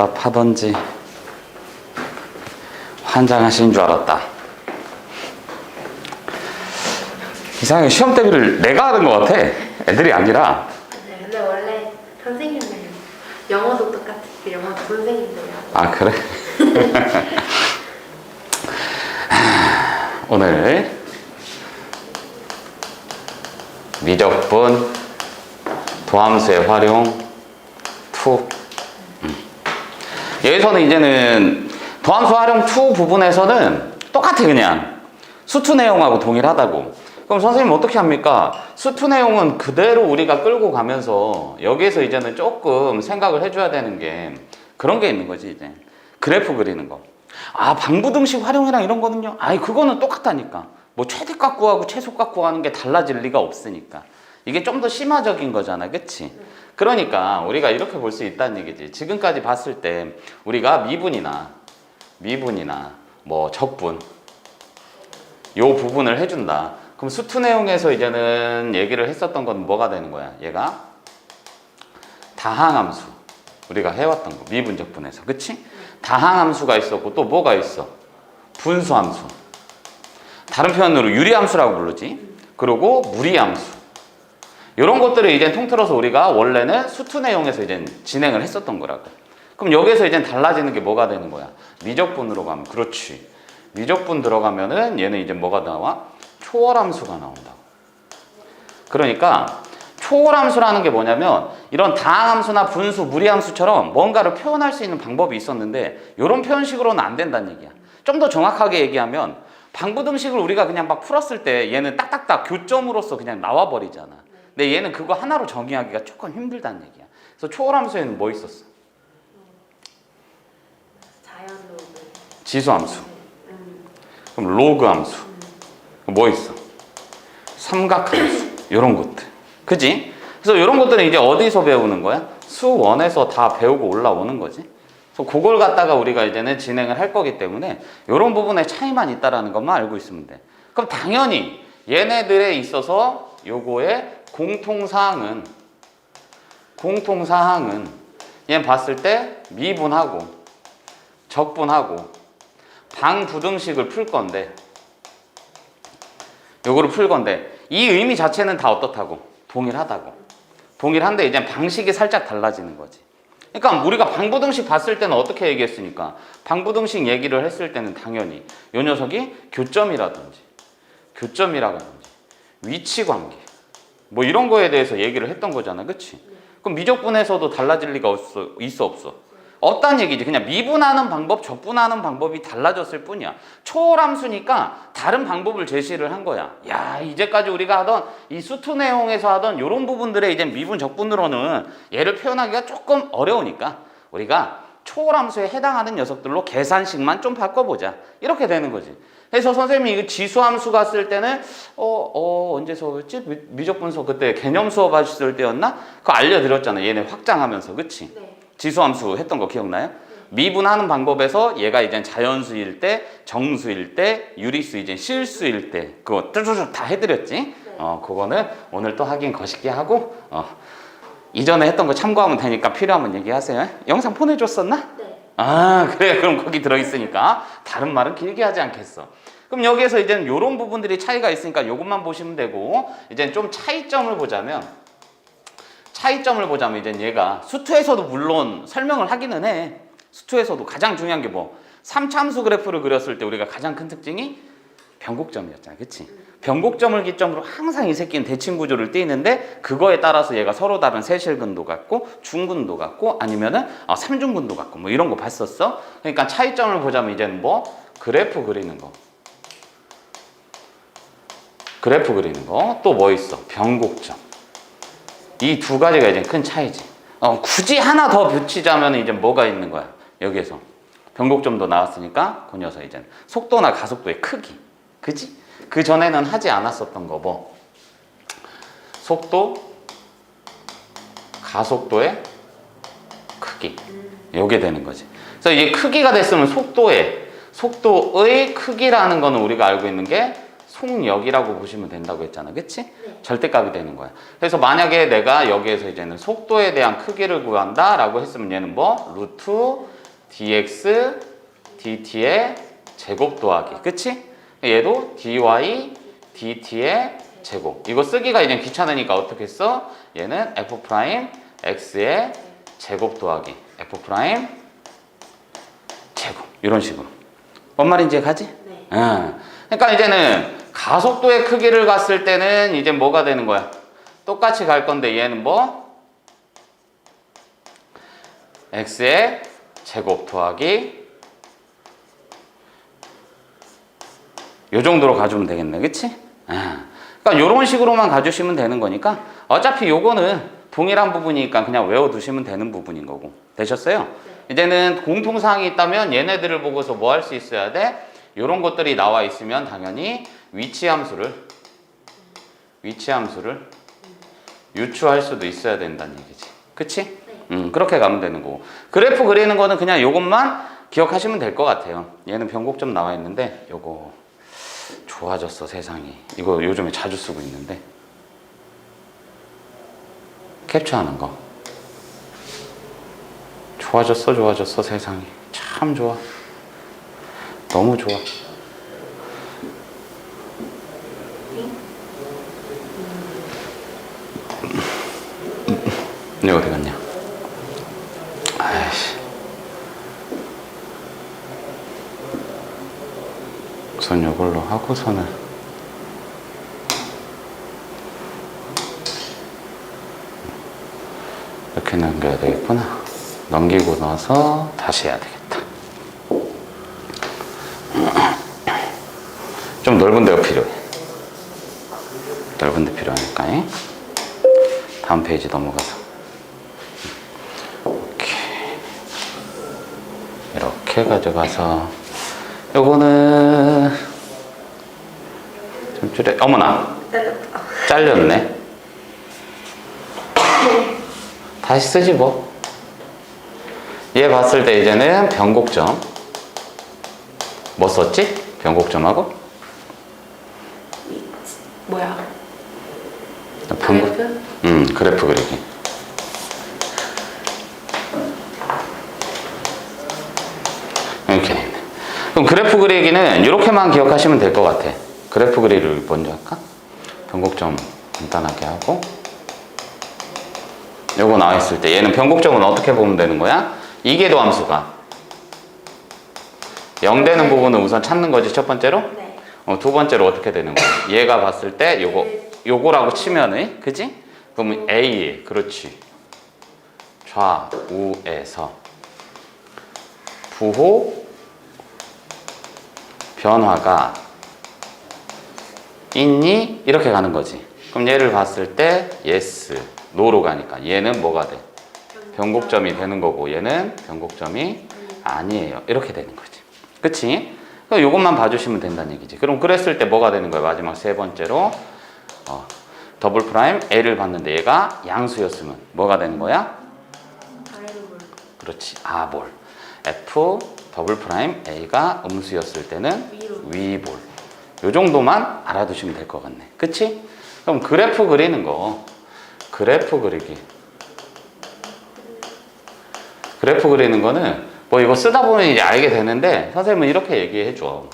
답답하던지 환장하신 줄 알았다. 이상하게 시험 대비를 내가 하는 것 같아. 애들이 아니라. 네, 근데 원래 선생님들 영어도 똑같이 영어도 선생님들이요. 아, 그래? 오늘 미적분 도함수의 활용 2. 여기서는 이제는 도함수 활용 2 부분에서는 똑같아. 그냥 수투 내용하고 동일하다고. 그럼 선생님 어떻게 합니까? 수투 내용은 그대로 우리가 끌고 가면서 여기에서 이제는 조금 생각을 해줘야 되는 게 그런 게 있는 거지. 이제 그래프 그리는 거. 아, 방부등식 활용이랑 이런 거는요, 아이 그거는 똑같다니까. 뭐 최대값 구하고 최소값 구하는 게 달라질 리가 없으니까. 이게 좀 더 심화적인 거잖아, 그치? 그러니까 우리가 이렇게 볼 수 있다는 얘기지. 지금까지 봤을 때 우리가 미분이나 뭐 적분 요 부분을 해준다. 그럼 수투 내용에서 이제는 얘기를 했었던 건 뭐가 되는 거야? 얘가 다항함수, 우리가 해왔던 거, 미분적분에서, 그치? 다항함수가 있었고 또 뭐가 있어? 분수함수, 다른 표현으로 유리함수라고 부르지. 그리고 무리함수. 이런 것들을 이제 통틀어서 우리가 원래는 수투 내용에서 이제 진행을 했었던 거라고. 그럼 여기서 이제 달라지는 게 뭐가 되는 거야? 미적분으로 가면, 그렇지. 미적분 들어가면은 얘는 이제 뭐가 나와? 초월함수가 나온다고. 그러니까 초월함수라는 게 뭐냐면 이런 다항함수나 분수, 무리함수처럼 뭔가를 표현할 수 있는 방법이 있었는데 이런 표현식으로는 안 된다는 얘기야. 좀 더 정확하게 얘기하면 방부등식을 우리가 그냥 막 풀었을 때 얘는 딱딱딱 교점으로서 그냥 나와버리잖아. 근데 얘는 그거 하나로 정의하기가 조금 힘들다는 얘기야. 그래서 초월함수에는 뭐 있었어? 자연 로그. 지수함수. 그럼 로그함수. 뭐 있어? 삼각함수. 이런 것들. 그지? 그래서 이런 것들은 이제 어디서 배우는 거야? 수원에서 다 배우고 올라오는 거지. 그래서 그걸 갖다가 우리가 이제는 진행을 할 거기 때문에 이런 부분에 차이만 있다라는 것만 알고 있으면 돼. 그럼 당연히 얘네들에 있어서 요거의 공통사항은 얘 봤을 때 미분하고 적분하고 방부등식을 풀 건데 요거를 풀 건데 이 의미 자체는 다 어떻다고? 동일하다고. 동일한데 이제 방식이 살짝 달라지는 거지. 그러니까 우리가 방부등식 봤을 때는 어떻게 얘기했으니까 방부등식 얘기를 했을 때는 당연히 요 녀석이 교점이라든지 위치관계 뭐 이런 거에 대해서 얘기를 했던 거잖아, 그치? 그럼 미적분에서도 달라질 리가 있어 없어? 없다는 얘기지. 그냥 미분하는 방법, 적분하는 방법이 달라졌을 뿐이야. 초월함수니까 다른 방법을 제시를 한 거야. 야, 이제까지 우리가 하던 이 수투 내용에서 하던 이런 부분들의 이제 미분, 적분으로는 얘를 표현하기가 조금 어려우니까 우리가 초월함수에 해당하는 녀석들로 계산식만 좀 바꿔보자. 이렇게 되는 거지. 그래서 선생님이 이거 지수함수 갔을 때는 언제 수업했지? 미적분 수업 그때 개념 수업 하셨을 때였나? 그거 알려드렸잖아. 얘네 확장하면서, 그치? 네. 지수함수 했던 거 기억나요? 미분하는 방법에서 얘가 이제 자연수일 때, 정수일 때, 유리수 이제 실수일 때 그거 쭈쭈쭈 다 해드렸지? 네. 그거는 오늘 또 확인 거시게 하고 이전에 했던 거 참고하면 되니까 필요하면 얘기하세요. 영상 보내줬었나? 네. 아, 그래. 그럼 거기 들어있으니까 다른 말은 길게 하지 않겠어. 그럼 여기에서 이제는 이런 부분들이 차이가 있으니까 이것만 보시면 되고, 이제 좀 차이점을 보자면 이제 얘가 수투에서도 물론 설명을 하기는 해. 수투에서도 가장 중요한 게 뭐? 3차함수 그래프를 그렸을 때 우리가 가장 큰 특징이 변곡점이었잖아, 그치? 변곡점을 기점으로 항상 이 새끼는 대칭 구조를 띄는데 그거에 따라서 얘가 서로 다른 세실근도 같고 중근도 같고 아니면은 삼중근도 같고 뭐 이런 거 봤었어. 그러니까 차이점을 보자면 이제는 뭐? 그래프 그리는 거. 또 뭐 있어? 변곡점. 이 두 가지가 이제 큰 차이지. 굳이 하나 더 붙이자면 이제 뭐가 있는 거야? 여기에서 변곡점도 나왔으니까 그 녀석 이제 속도나 가속도의 크기, 그지? 그 전에는 하지 않았었던 거 뭐? 속도, 가속도의 크기. 요게 되는 거지. 그래서 이게 크기가 됐으면 속도의 크기라는 거는 우리가 알고 있는 게 속력이라고 보시면 된다고 했잖아. 그치? 네. 절대값이 되는 거야. 그래서 만약에 내가 여기에서 이제는 속도에 대한 크기를 구한다 라고 했으면 얘는 뭐? 루트 dx dt의 제곱 더하기. 그치? 얘도 dy dt의 제곱. 이거 쓰기가 이제 귀찮으니까 어떻게 써? 얘는 f 프라임 x의 제곱 더하기 f 프라임 제곱. 이런 식으로. 뭔 말인지 가지? 네. 그러니까 이제는 가속도의 크기를 갔을 때는 이제 뭐가 되는 거야? 똑같이 갈 건데 얘는 뭐? x의 제곱 더하기 요 정도로 가주면 되겠네. 그치? 그러니까 요런 식으로만 가주시면 되는 거니까 어차피 요거는 동일한 부분이니까 그냥 외워두시면 되는 부분인 거고. 되셨어요? 이제는 공통사항이 있다면 얘네들을 보고서 뭐 할 수 있어야 돼? 요런 것들이 나와 있으면 당연히 위치함수를 유추할 수도 있어야 된다는 얘기지. 그치? 그렇게 가면 되는 거고. 그래프 그리는 거는 그냥 요것만 기억하시면 될 것 같아요. 얘는 변곡점 나와 있는데 요거 좋아졌어 세상이. 이거 요즘에 자주 쓰고 있는데 캡처하는 거 좋아졌어 세상이. 참 좋아. 너무 좋아. 이거 어디 갔냐? 아이씨. 우선 이걸로 하고서는 이렇게 넘겨야 되겠구나. 넘기고 나서 다시 해야 되겠다. 좀 넓은 데가 필요해. 넓은 데 필요하니까. 다음 페이지 넘어가서 이렇게 가져가서 요거는 좀 줄여. 어머나 잘렸네. 다시 쓰지 뭐. 얘 봤을 때 이제는 변곡점 뭐 썼지? 변곡점하고 뭐야? 그래프? 그래프 그리기. 이렇게 돼 있네. 그럼 그래프 그리기는 이렇게만 기억하시면 될 것 같아. 그래프 그리기를 먼저 할까? 변곡점 간단하게 하고 요거 나와 있을 때 얘는 변곡점은 어떻게 보면 되는 거야? 이계도 함수가 0 되는 부분은 우선 찾는 거지 첫 번째로. 네. 두 번째로 어떻게 되는 거야? 얘가 봤을 때 요거라고 치면은 그지? 그러면 A 그렇지. 좌우에서 부호 변화가 있니? 이렇게 가는 거지. 그럼 얘를 봤을 때 yes, no로 가니까 얘는 뭐가 돼? 변곡점이 되는 거고 얘는 변곡점이 아니에요. 이렇게 되는 거지. 그치? 그럼 이것만 봐주시면 된다는 얘기지. 그럼 그랬을 때 뭐가 되는 거야? 마지막 세 번째로 더블 프라임 A를 봤는데 얘가 양수였으면 뭐가 되는 거야? 그렇지. 아볼. F 더블 프라임 A가 음수였을 때는 위볼. 요 정도만 알아두시면 될 것 같네. 그치? 그럼 그래프 그리는 거. 그래프 그리기. 그래프 그리는 거는 뭐 이거 쓰다 보면 이제 알게 되는데 선생님은 이렇게 얘기해 줘.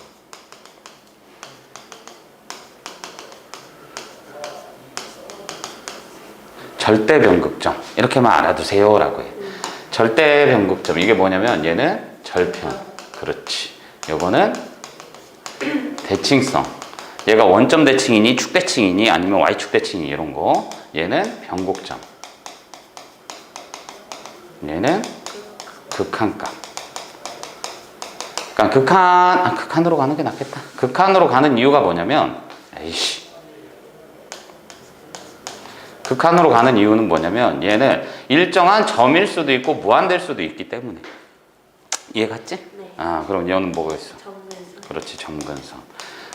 절대 변극점. 이렇게만 알아두세요 라고 해. 절대 변극점. 이게 뭐냐면 얘는 절편. 그렇지. 요거는 대칭성. 얘가 원점 대칭이니 축 대칭이니 아니면 Y축 대칭이 이런 거. 얘는 변곡점. 얘는 극한값. 그러니까 극한으로 가는 게 낫겠다. 극한으로 가는 이유가 뭐냐면 극한으로 가는 이유는 뭐냐면 얘는 일정한 점일 수도 있고 무한될 수도 있기 때문에. 이해 갔지? 네. 그럼 얘는 뭐겠어? 점근선. 그렇지, 점근선.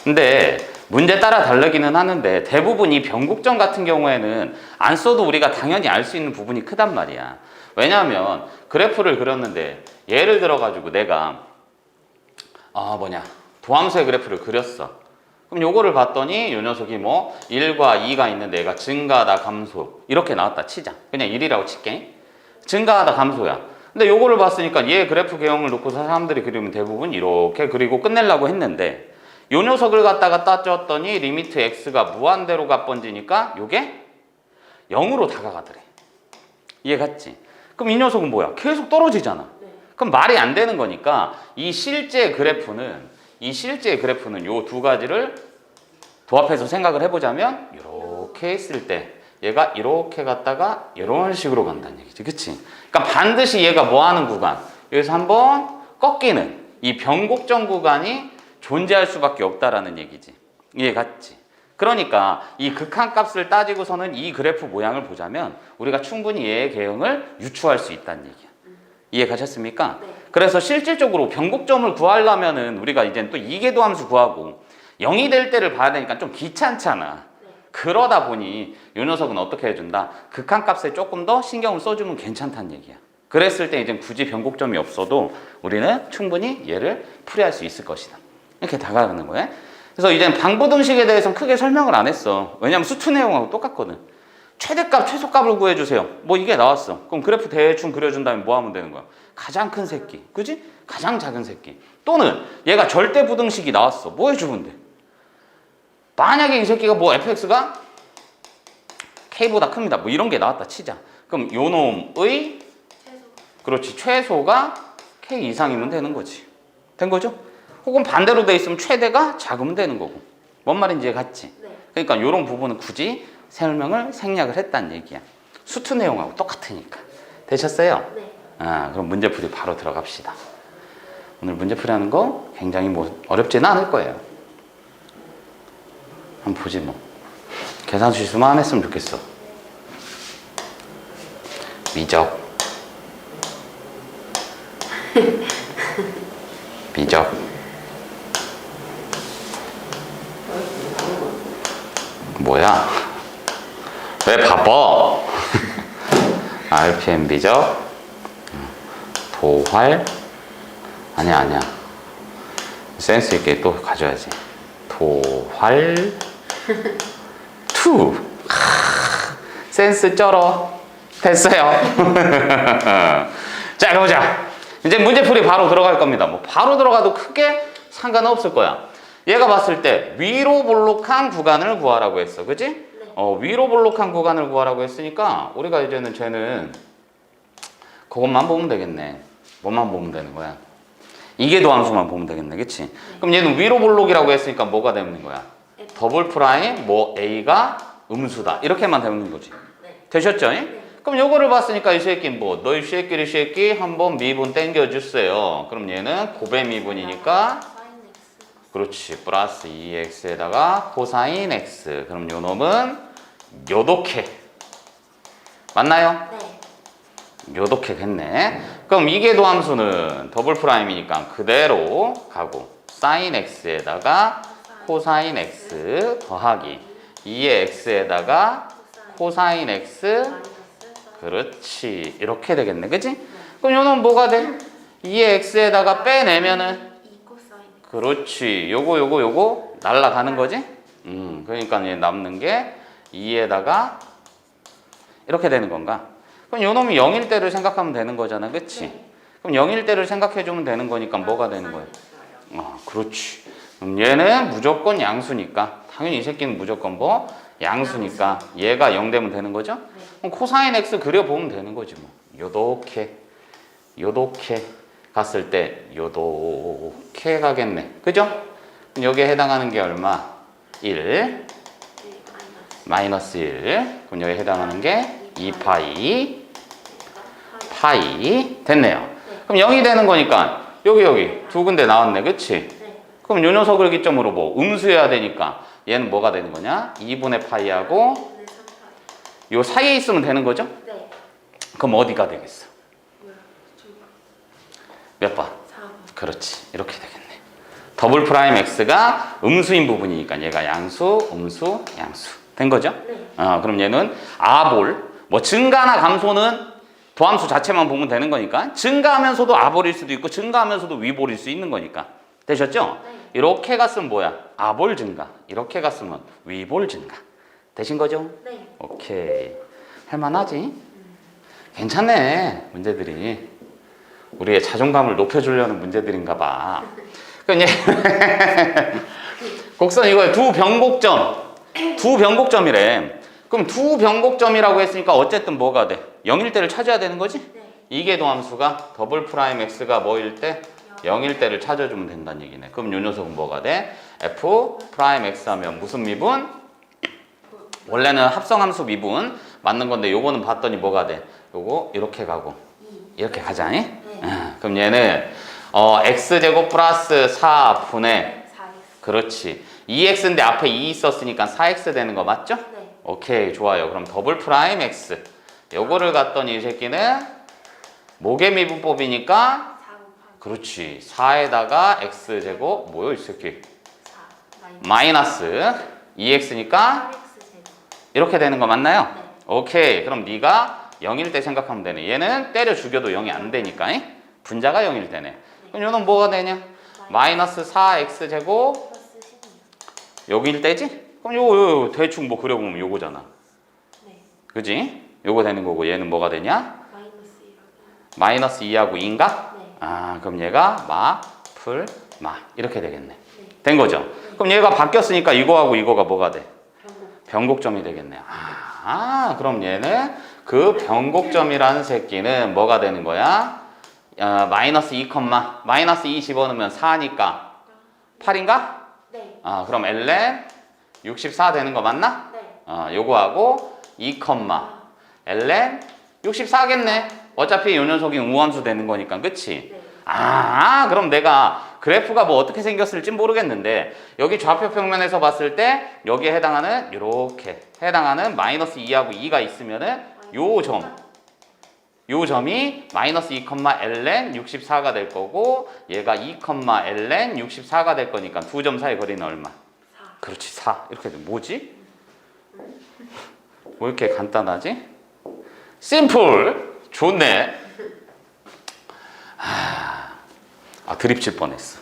근데 문제 따라 다르기는 하는데 대부분 이 변곡점 같은 경우에는 안 써도 우리가 당연히 알 수 있는 부분이 크단 말이야. 왜냐하면 그래프를 그렸는데 예를 들어 가지고 내가 도함수의 그래프를 그렸어. 그럼 요거를 봤더니 요 녀석이 뭐 1과 2가 있는데 얘가 증가하다 감소 이렇게 나왔다 치자. 그냥 1이라고 칠게. 증가하다 감소야. 근데 요거를 봤으니까 얘 그래프 개형을 놓고서 사람들이 그리면 대부분 이렇게 그리고 끝내려고 했는데 요 녀석을 갖다가 따졌더니 리미트 x가 무한대로 가번지니까 요게 0으로 다가가더래. 이해 갔지? 그럼 이 녀석은 뭐야? 계속 떨어지잖아. 그럼 말이 안 되는 거니까 이 실제 그래프는 요 두 가지를 도합해서 생각을 해보자면 이렇게 했을 때 얘가 이렇게 갔다가 이런 식으로 간다는 얘기지. 그치? 그러니까 반드시 얘가 뭐 하는 구간? 여기서 한번 꺾이는 이 변곡점 구간이 존재할 수밖에 없다라는 얘기지. 이해 갔지? 그러니까 이 극한값을 따지고서는 이 그래프 모양을 보자면 우리가 충분히 얘의 개형을 유추할 수 있다는 얘기야. 이해 가셨습니까? 네. 그래서 실질적으로 변곡점을 구하려면은 우리가 이제 또 이계도 함수 구하고 0이 될 때를 봐야 되니까 좀 귀찮잖아. 그러다 보니 이 녀석은 어떻게 해준다? 극한값에 조금 더 신경을 써주면 괜찮다는 얘기야. 그랬을 때 이제 굳이 변곡점이 없어도 우리는 충분히 얘를 풀이할 수 있을 것이다. 이렇게 다가가는 거야. 그래서 이제 방부등식에 대해서는 크게 설명을 안 했어. 왜냐면 수투 내용하고 똑같거든. 최대값, 최소값을 구해주세요. 뭐 이게 나왔어. 그럼 그래프 대충 그려준 다음에 뭐 하면 되는 거야? 가장 큰 새끼, 그지? 가장 작은 새끼. 또는 얘가 절대 부등식이 나왔어. 뭐 해주면 돼? 만약에 이 새끼가 뭐 fx가 k보다 큽니다. 뭐 이런 게 나왔다 치자. 그럼 요 놈의 그렇지 최소가 k 이상이면 되는 거지. 된 거죠? 혹은 반대로 돼 있으면 최대가 작으면 되는 거고. 뭔 말인지 이해갔지? 네. 그러니까 이런 부분은 굳이 설명을 생략을 했다는 얘기야. 수투 내용하고 똑같으니까. 되셨어요? 네. 그럼 문제풀이 바로 들어갑시다. 오늘 문제풀이 하는 거 굉장히 뭐 어렵지는 않을 거예요. 한번 보지 뭐. 계산 실수만 안 했으면 좋겠어. 미적. 미적. 뭐야? 왜 바빠? RPM 비적. 도활. 아니야. 센스 있게 또 가져야지. 도활. 투. 센스 쩔어. 됐어요. 자, 가보자. 이제 문제풀이 바로 들어갈 겁니다. 뭐 바로 들어가도 크게 상관은 없을 거야. 얘가 봤을 때 위로 볼록한 구간을 구하라고 했어. 그지? 네. 위로 볼록한 구간을 구하라고 했으니까 우리가 이제는 쟤는 그것만 보면 되겠네. 뭐만 보면 되는 거야? 이계도 함수만 보면 되겠네. 그치? 그럼 얘는 위로 볼록이라고 했으니까 뭐가 되는 거야? 더블 프라임 뭐 A가 음수다. 이렇게만 되는 거지. 네. 되셨죠? 네. 그럼 요거를 봤으니까 이 새끼 뭐 너희 새끼 한번 미분 땡겨주세요. 그럼 얘는 고배 미분이니까 그렇지. 플러스 2x에다가 코사인 x. 그럼 요 놈은 요독해. 맞나요? 네. 요독해겠네. 그럼 이계도 함수는 더블 프라임이니까 그대로 가고 사인 x에다가 코사인 x 더하기 2의 x에다가 코사인 x 그렇지. 이렇게 되겠네. 그치? 그럼 요 놈 뭐가 돼? 2의 x에다가 빼내면은 그렇지. 요거 날라가는 거지? 그러니까 얘 남는 게 2에다가 이렇게 되는 건가? 그럼 요 놈이 0일 때를 생각하면 되는 거잖아. 그치? 네. 그럼 0일 때를 생각해 주면 되는 거니까 뭐가 되는 거야? 그렇지. 그럼 얘는 무조건 양수니까 당연히 이 새끼는 무조건 뭐 양수니까 얘가 0 되면 되는 거죠? 그럼 코사인 x 그려보면 되는 거지 뭐. 요렇게 갔을 때 요렇게 가겠네. 그죠? 그럼 여기에 해당하는 게 얼마? 1 마이너스 1. 그럼 여기에 해당하는 게 2파이 됐네요. 그럼 0이 되는 거니까 여기 두 군데 나왔네. 그치? 그럼 요 녀석을 기점으로 뭐 음수해야 되니까 얘는 뭐가 되는 거냐? 2분의 파이하고 요 사이에 있으면 되는 거죠? 네. 그럼 어디가 되겠어? 몇 번? 4번. 그렇지. 이렇게 되겠네. 더블 프라임 x가 음수인 부분이니까 얘가 양수, 음수, 양수. 된 거죠? 네. 그럼 얘는 아볼. 뭐 증가나 감소는 도함수 자체만 보면 되는 거니까 증가하면서도 아볼일 수도 있고 증가하면서도 위볼일 수 있는 거니까 되셨죠? 네. 이렇게 갔으면 뭐야? 아볼 증가. 이렇게 갔으면 위볼 증가. 되신 거죠? 네. 오케이. 할만하지? 괜찮네, 문제들이. 우리의 자존감을 높여주려는 문제들인가 봐. 그럼 이제 곡선 이거에 두 변곡점이래. 그럼 두 변곡점이라고 했으니까 어쨌든 뭐가 돼? 0일 때를 찾아야 되는 거지? 네. 이계도함수가 더블 프라임 x가 뭐일 때? 0일 때를 찾아주면 된다는 얘기네. 그럼 요 녀석은 뭐가 돼? f 프라임 x 하면 무슨 미분? 원래는 합성함수 미분 맞는 건데 요거는 봤더니 뭐가 돼? 요거 이렇게 가고 이렇게 가자니? 네. 그럼 얘는 x제곱 플러스 4분의 4x. 그렇지 2x인데 앞에 2 있었으니까 4x 되는 거 맞죠? 네. 오케이 좋아요. 그럼 더블 프라임 x 요거를 갔더니 이 새끼는 목의 미분법이니까 4 곱하기 그렇지 4에다가 x제곱 뭐요 이 새끼 4 마이너스 2x니까 4x 제곱. 이렇게 되는 거 맞나요? 네. 오케이 그럼 네가 0일 때 생각하면 되네. 얘는 때려 죽여도 0이 안 되니까 분자가 0일 때네. 그럼 얘는 뭐가 되냐? 마이너스 4x제곱 플러스 16. 여기일 때지? 그럼 요거 대충 뭐 그려보면 요거잖아. 네. 그지? 요거 되는 거고 얘는 뭐가 되냐? 마이너스 1하고. 마이너스 2하고 2인가? 네. 아 그럼 얘가 마, 풀, 마 이렇게 되겠네. 네. 된 거죠? 그럼 얘가 바뀌었으니까 이거하고 이거가 뭐가 돼? 변곡. 변곡점이 되겠네. 그럼 얘는 그 변곡점이라는 새끼는 뭐가 되는 거야? 마이너스 2, 마이너스 2 집어넣으면 4니까 8인가? 네. 그럼 ln 64 되는 거 맞나? 네. 요거하고 2, ln 64겠네. 어차피 요 녀석이 우함수 되는 거니까, 그치? 네. 그럼 내가 그래프가 뭐 어떻게 생겼을지 모르겠는데 여기 좌표 평면에서 봤을 때 여기에 해당하는 이렇게 해당하는 마이너스 2하고 2가 있으면은 요 점이 마이너스 2, ln 64가 될 거고 얘가 2, ln 64가 될 거니까 두 점 사이 거리는 얼마? 4. 그렇지 4 이렇게 돼. 뭐지? 뭐 이렇게 간단하지? 심플 좋네. 드립 칠 뻔했어.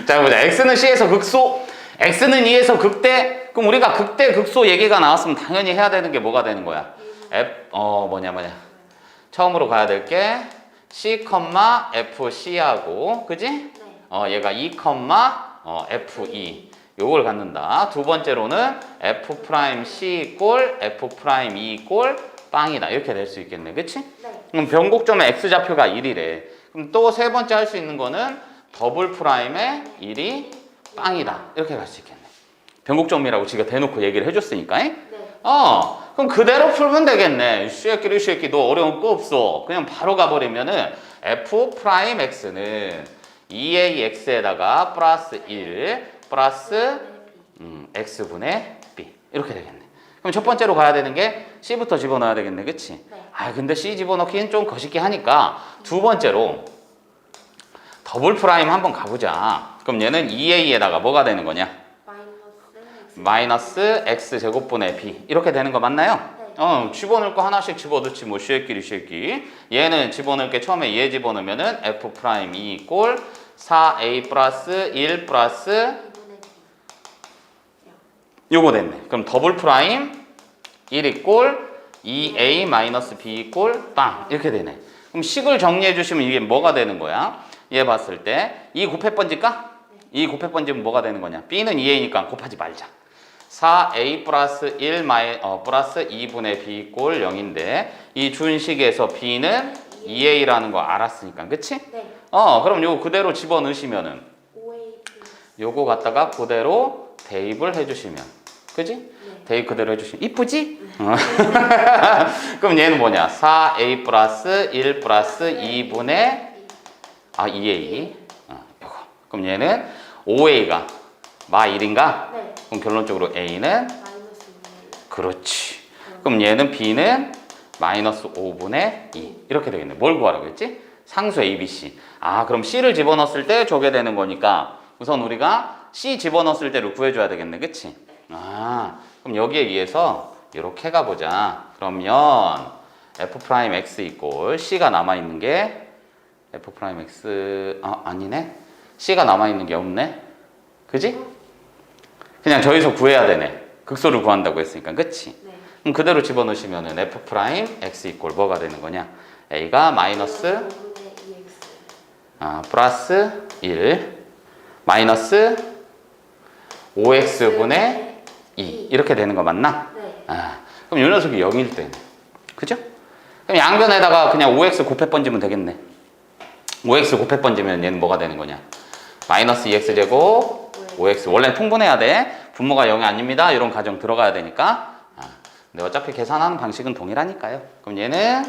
자 보자. x는 c에서 극소, x는 2에서 극대. 그럼 우리가 극대 극소 얘기가 나왔으면 당연히 해야 되는 게 뭐가 되는 거야? 뭐냐 처음으로 가야 될 게 c, fc하고 그지? 네. 얘가 2, f2 요걸 갖는다. 두 번째로는 f'c 꼴 f'e 꼴 빵이다. 이렇게 될 수 있겠네. 그치? 네. 그럼 변곡점의 x좌표가 1이래. 그럼 또 세 번째 할 수 있는 거는 더블 프라임의 1이 빵이다. 이렇게 갈 수 있겠네. 변곡점이라고 지가 대놓고 얘기를 해줬으니까. 네. 그럼 그대로 풀면 되겠네. 쉐끼 너 어려운 거 없어. 그냥 바로 가버리면은 f 프라임 x는 2ax에다가 플러스 1 플러스 x분의 b 이렇게 되겠네. 그럼 첫 번째로 가야 되는 게 c부터 집어넣어야 되겠네. 그치? 네. 근데 c 집어넣기는 좀 거시기 하니까 두 번째로 더블 프라임 한번 가보자. 그럼 얘는 2a에다가 뭐가 되는 거냐? 마이너스 x 제곱분의 b 이렇게 되는 거 맞나요? 네. 집어넣을 거 하나씩 집어넣지 뭐 쉐끼리 얘는 집어넣을 게 처음에 얘 집어넣으면은 f 프라임 2 꼴 4a 플러스 1 플러스 2분의 b. 요거 됐네. 그럼 더블 프라임 1 꼴 2a 마이너스 b 꼴 빵 이렇게 되네. 그럼 식을 정리해 주시면 이게 뭐가 되는 거야? 얘 봤을 때 2 곱해 번질까? 2 곱해 번지면 뭐가 되는 거냐? b는 2a니까 곱하지 말자. 4a 플러스 1 플러스 2분의 b 꼴 0인데 이 준식에서 b는 2a라는 거 알았으니까 그치? 네. 그럼 요거 그대로 집어넣으시면은 5a. 요거 갖다가 그대로 대입을 해주시면 그지? 네. 대입 그대로 해주시면 이쁘지? 그럼 얘는 뭐냐? 4a 플러스 1 플러스 2분의 2a 요거. 그럼 얘는 5a가 마 1인가? 네. 그럼 결론적으로 a는 마이너스 5분의 1. 그렇지. 그럼 얘는 b는 마이너스 5분의 2 이렇게 되겠네. 뭘 구하라고 했지? 상수 ABC. 그럼 c를 집어넣었을 때 저게 되는 거니까 우선 우리가 c 집어넣었을 때를 구해줘야 되겠네. 그치? 그럼 여기에 의해서 이렇게 가보자. 그러면 f 프라임 x 이꼴 c가 남아있는 게 f 프라임 x 아니네. c가 남아있는 게 없네. 그지? 그냥 저기서 구해야 되네. 극소를 구한다고 했으니까. 그치? 네. 그럼 그대로 집어넣으시면은 f 프라임 x 이꼴 뭐가 되는 거냐? a가 마이너스 5분의 2x. 플러스 1 마이너스 5x분의 2 이렇게 되는 거 맞나? 네. 그럼 이 녀석이 0일 때는 그죠? 그럼 양변에다가 그냥 5x 곱해 번지면 되겠네. 5x 곱해 번지면 얘는 뭐가 되는 거냐? 마이너스 2x 제곱 5x. 원래 통분해야 돼. 분모가 0이 아닙니다. 이런 가정 들어가야 되니까. 근데 어차피 계산하는 방식은 동일하니까요. 그럼 얘는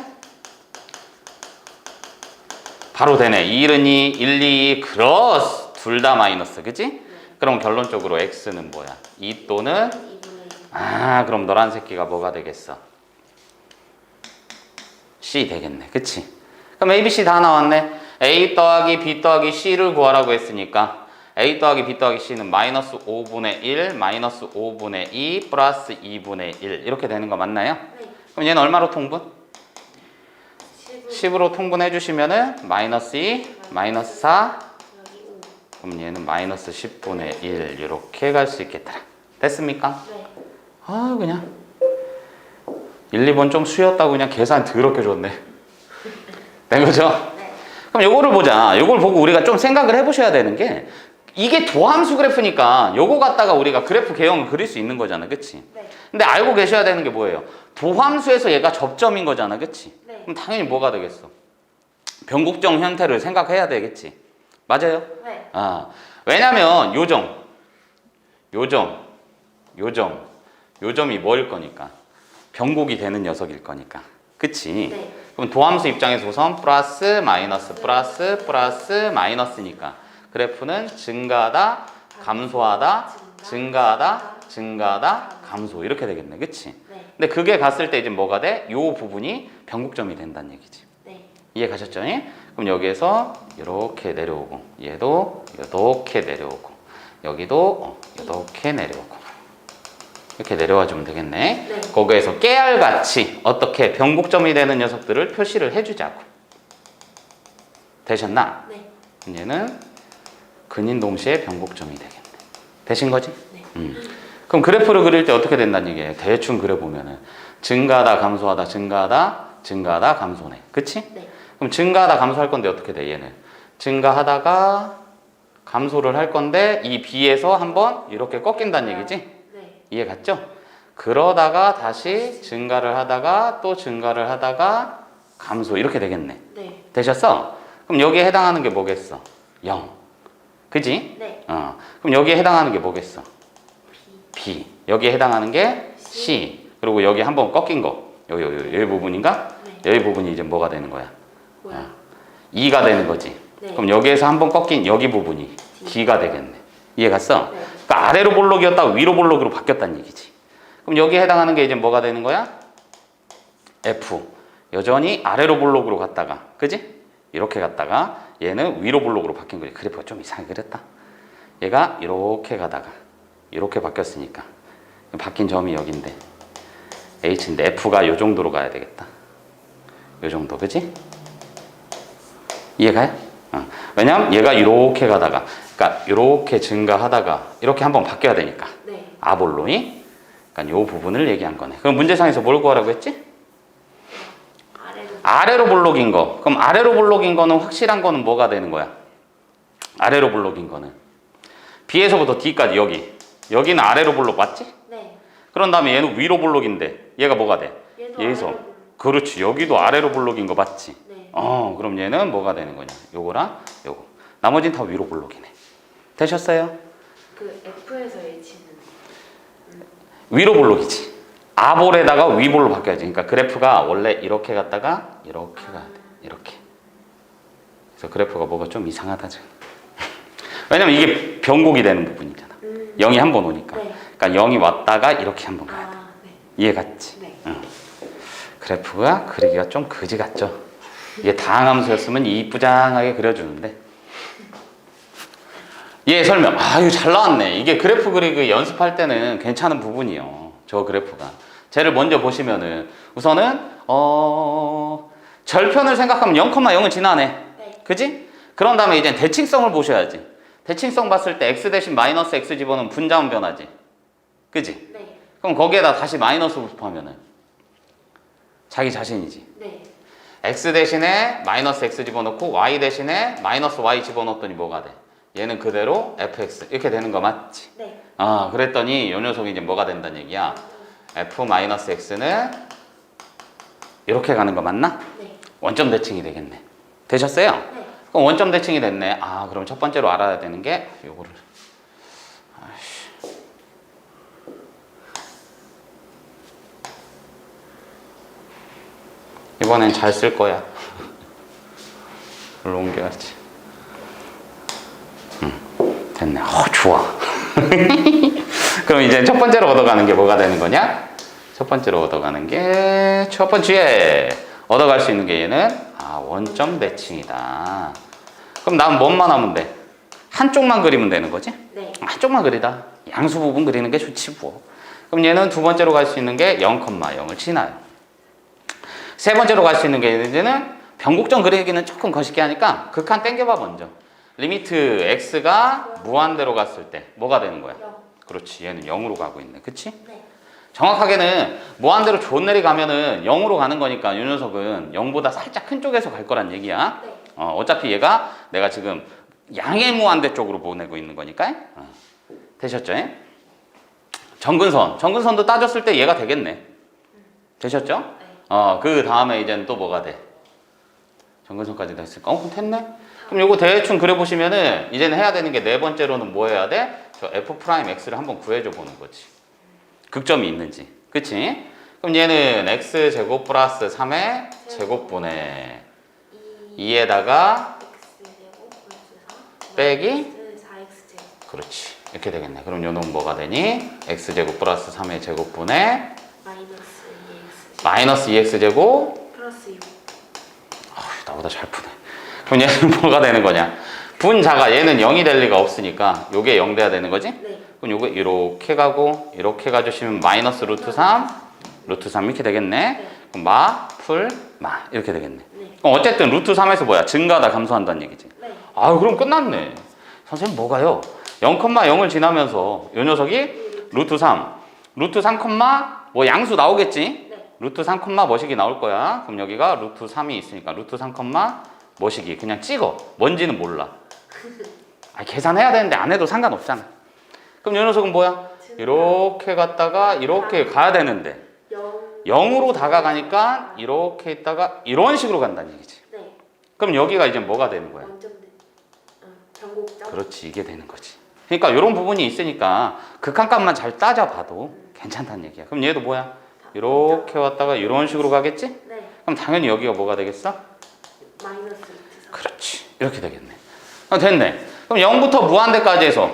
바로 되네. 2은 2, 1, 2, 크로스. 둘 다 마이너스. 그치? 네. 그럼 결론적으로 x는 뭐야? 2 또는 2분의 2. 그럼 노란 새끼가 뭐가 되겠어? C 되겠네. 그치? 그럼 A, B, C 다 나왔네. A 더하기 B 더하기 C를 구하라고 했으니까 A 더하기 B 더하기 C는 마이너스 5분의 1, 마이너스 5분의 2, 플러스 2분의 1 이렇게 되는 거 맞나요? 네. 그럼 얘는 얼마로 통분? 10은 10으로 통분해 주시면은 마이너스 2, 마이너스 4 여기 5. 그럼 얘는 마이너스 10분의 1 이렇게 갈 수 있겠더라. 됐습니까? 네. 그냥 1, 2번 좀 수였다고 그냥 계산 더럽게 줬네. 된 거죠? 네. 그럼 요거를 보자. 요걸 보고 우리가 좀 생각을 해보셔야 되는 게 이게 도함수 그래프니까 요거 갖다가 우리가 그래프 개형을 그릴 수 있는 거잖아. 그치? 네. 근데 알고 계셔야 되는 게 뭐예요? 도함수에서 얘가 접점인 거잖아. 그치? 네. 그럼 당연히 뭐가 되겠어? 변곡점 형태를 생각해야 되겠지. 맞아요? 네. 왜냐면 요점이 뭐일 거니까? 변곡이 되는 녀석일 거니까. 그치? 네. 그럼 도함수 입장에서 우선 플러스 마이너스 플러스 플러스 마이너스니까 그래프는 증가하다 감소하다 증가하다 증가하다 감소 이렇게 되겠네. 그치? 네. 근데 그게 갔을 때 이제 뭐가 돼? 요 부분이 변곡점이 된다는 얘기지. 네. 이해 가셨죠? 그럼 여기에서 이렇게 내려오고 얘도 이렇게 내려오고 여기도 이렇게 내려오고 이렇게 내려와 주면 되겠네. 네. 거기에서 깨알같이 어떻게 변곡점이 되는 녀석들을 표시를 해주자고. 되셨나? 네. 얘는 근인 동시에 변곡점이 되겠네. 되신 거지? 네. 그럼 그래프를 그릴 때 어떻게 된다는 얘기예요? 대충 그려보면은 증가하다 감소하다 증가하다 증가하다 감소네. 그치? 네. 그럼 증가하다 감소할 건데 어떻게 돼 얘는? 증가하다가 감소를 할 건데 이 B에서 한번 이렇게 꺾인다는 얘기지? 네. 이해 갔죠? 그러다가 다시 증가를 하다가 또 증가를 하다가 감소 이렇게 되겠네. 네. 되셨어? 그럼 여기에 해당하는 게 뭐겠어? 0. 그지? 네. 그럼 여기에 해당하는 게 뭐겠어? B. 여기에 해당하는 게 C. 그리고 여기 한번 꺾인 거. 여기 부분인가? 네. 여기 부분이 이제 뭐가 되는 거야? 뭐야? 2가 되는 거지. 네. 그럼 여기에서 한번 꺾인 여기 부분이 D가 되겠네. 이해 갔어? 네. 그러니까 아래로 볼록이었다가 위로 볼록으로 바뀌었다는 얘기지. 그럼 여기에 해당하는 게 이제 뭐가 되는 거야? F. 여전히 아래로 볼록으로 갔다가, 그지? 이렇게 갔다가 얘는 위로 볼록으로 바뀐 거지. 그래프가 좀 이상하게 그렸다. 얘가 이렇게 가다가 이렇게 바뀌었으니까 바뀐 점이 여기인데 H인데 F가 요 정도로 가야 되겠다. 요 정도, 그지? 이해가요? 왜냐면 얘가 이렇게 가다가, 그러니까 이렇게 증가하다가 이렇게 한번 바뀌어야 되니까. 네. 아볼로이. 그러니까 요 부분을 얘기한 거네. 그럼 문제상에서 뭘 구하라고 했지? 아래로. 아래로 볼록인 거. 그럼 아래로 볼록인 거는 확실한 거는 뭐가 되는 거야? 아래로 볼록인 거는 B에서부터 D까지 여기는 아래로 볼록 맞지? 네. 그런 다음에 얘는 위로 볼록인데 얘가 뭐가 돼? 얘도 얘에서 아래로. 그렇지. 여기도 아래로 볼록인 거 맞지? 네. 그럼 얘는 뭐가 되는 거냐? 요거랑 요거. 나머지는 다 위로 볼록이네. 되셨어요? 그 F에서 H는 위로 볼록이지. 아볼에다가 위볼로 바뀌어야지. 그러니까 그래프가 원래 이렇게 갔다가 이렇게 가야 돼. 이렇게. 그래서 그래프가 뭐가 좀 이상하다 지금. 왜냐면 이게 변곡이 되는 부분이잖아. 0이 한 번 오니까. 네. 그러니까 0이 왔다가 이렇게 한 번 가야 돼. 네. 이해 갔지? 네. 그래프가 그리기가 좀 그지 같죠? 이게 다항함수였으면 이쁘장하게 그려주는데. 얘 설명. 이거 잘 나왔네. 이게 그래프 그리기 연습할 때는 괜찮은 부분이요. 저 그래프가. 쟤를 먼저 보시면은 우선은 절편을 생각하면 0,0은 지나네. 네. 그지? 그런 다음에 이제 대칭성을 보셔야지. 대칭성 봤을 때 x 대신 마이너스 x 집어넣으면 분자원 변하지. 그지? 네. 그럼 거기에다 다시 마이너스 곱하면은 자기 자신이지. 네. x 대신에 마이너스 x 집어넣고 y 대신에 마이너스 y 집어넣었더니 뭐가 돼? 얘는 그대로 fx 이렇게 되는 거 맞지? 네. 아, 그랬더니 요 녀석이 이제 뭐가 된다는 얘기야? f 마이너스 x는 이렇게 가는 거 맞나? 네. 원점 대칭이 되겠네. 되셨어요? 네. 그럼 원점 대칭이 됐네. 아, 그럼 첫 번째로 알아야 되는 게 요거를. 아이씨. 이번엔 잘 쓸 거야. 이걸로 옮겨야지. 됐네. 좋아. 그럼 이제 첫 번째로 얻어가는 게 뭐가 되는 거냐? 첫 번째로 얻어가는 게 첫 번째 얻어갈 수 있는 게 얘는 원점 대칭이다. 그럼 난 뭐만 하면 돼? 한쪽만 그리면 되는 거지? 네. 한쪽만 그리다. 양수 부분 그리는 게 좋지 뭐. 그럼 얘는 두 번째로 갈 수 있는 게 0,0을 지나요. 세 번째로 갈 수 있는 게 이제는 변곡점 그리기는 조금 거시기 하니까 극한 땡겨봐 먼저. 리미트 x가 무한대로 갔을 때 뭐가 되는 거야? 0. 그렇지. 얘는 0으로 가고 있네. 그치? 네. 정확하게는 무한대로 좋은 내리 가면은 0으로 가는 거니까 이 녀석은 0보다 살짝 큰 쪽에서 갈 거란 얘기야. 네. 어차피 얘가 내가 지금 양의 무한대 쪽으로 보내고 있는 거니까. 되셨죠? 정근선도 따졌을 때 얘가 되겠네. 되셨죠? 네. 그 다음에 이제는 또 뭐가 돼? 정근선까지 됐을까? 그럼 됐네. 그럼 요거 대충 그려보시면은 이제는 해야 되는 게 네 번째로는 뭐 해야 돼? 저 f'x를 한번 구해줘 보는 거지. 극점이 있는지. 그치? 그럼 얘는 x제곱 플러스 3의 제곱분의 2에다가 x제곱 플러스 3 빼기 4x제곱 그렇지. 이렇게 되겠네. 그럼 요놈 뭐가 되니? x제곱 플러스 3의 제곱분의 마이너스 2x 마이너스 2x제곱 플러스 6. 나보다 잘 푸네. 그럼 얘는 뭐가 되는 거냐? 분자가 얘는 0이 될 리가 없으니까 요게 0 돼야 되는 거지? 네. 그럼 요거 이렇게 가고 이렇게 가주시면 마이너스 루트 3 이렇게 되겠네. 네. 그럼 마 이렇게 되겠네. 네. 그럼 어쨌든 루트 3에서 뭐야? 증가하다 감소한다는 얘기지. 네. 그럼 끝났네. 선생님 뭐가요? 0,0을 지나면서 요 녀석이 루트 3 뭐 양수 나오겠지? 네. 루트 3, 뭐식이 나올 거야. 그럼 여기가 루트 3이 있으니까 루트 3, 뭐식이 그냥 찍어. 뭔지는 몰라. 계산해야 되는데 안 해도 상관없잖아. 그럼 이 녀석은 뭐야? 이렇게 갔다가 이렇게 가야 되는데 0으로 다가가니까 이렇게 있다가 이런 식으로 간다는 얘기지. 네. 그럼 여기가 이제 뭐가 되는 거야? 원점 변곡점. 그렇지, 이게 되는 거지. 그러니까 이런 부분이 있으니까 극한값만 잘 따져봐도 괜찮다는 얘기야. 그럼 얘도 뭐야? 이렇게 왔다가 이런 식으로 가겠지? 네. 그럼 당연히 여기가 뭐가 되겠어? 마이너스 루트 3. 그렇지, 이렇게 되겠네. 됐네. 그럼 0부터 무한대까지 해서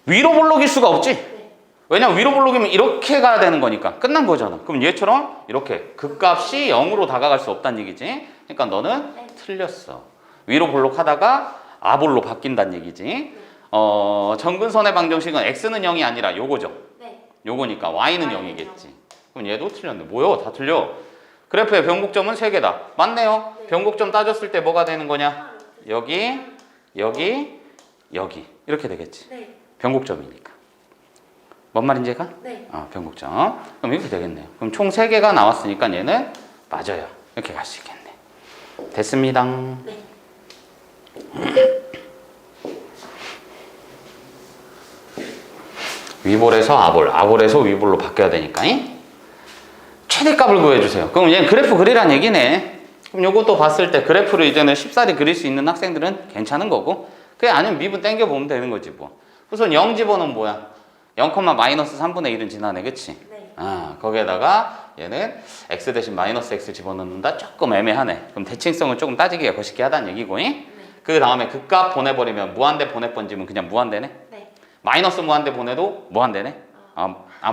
위로 볼록일 수가 없지? 네. 왜냐면 위로 볼록이면 이렇게 가야 되는 거니까 끝난 거잖아. 그럼 얘처럼 이렇게 극값이 0으로 다가갈 수 없다는 얘기지. 그러니까 너는 네. 틀렸어. 위로 볼록 하다가 아볼로 바뀐다는 얘기지. 정근선의 방정식은 x는 0이 아니라 요거죠. 네. 요거니까 y는 0이겠지. 그럼 얘도 틀렸네. 뭐요? 다 틀려. 그래프의 변곡점은 3개다. 맞네요. 네. 변곡점 따졌을 때 뭐가 되는 거냐? 여기 이렇게 되겠지. 네. 변곡점이니까. 뭔 말인지 가? 네. 변곡점. 그럼 이렇게 되겠네요. 그럼 총 3개가 나왔으니까 얘는 맞아요. 이렇게 갈 수 있겠네. 됐습니다. 네. 위볼에서 아볼에서 위볼로 바뀌어야 되니까. 최대값을 구해주세요. 그럼 얘는 그래프 그리란 얘기네. 그럼 요것도 봤을 때 그래프를 이제는 쉽사리 그릴 수 있는 학생들은 괜찮은 거고, 그게 아니면 미분 땡겨보면 되는 거지 뭐. 우선 0 집어넣으면 뭐야? 0, 마이너스 3분의 1은 지나네, 그치? 네. 거기에다가 얘는 x 대신 마이너스 x 집어넣는다? 조금 애매하네. 그럼 대칭성을 조금 따지기가 거시기 하다는 얘기고, 네. 그 다음에 극값 보내버리면 무한대 보내번지면 그냥 무한대네? 네. 마이너스 무한대 보내도 무한대네?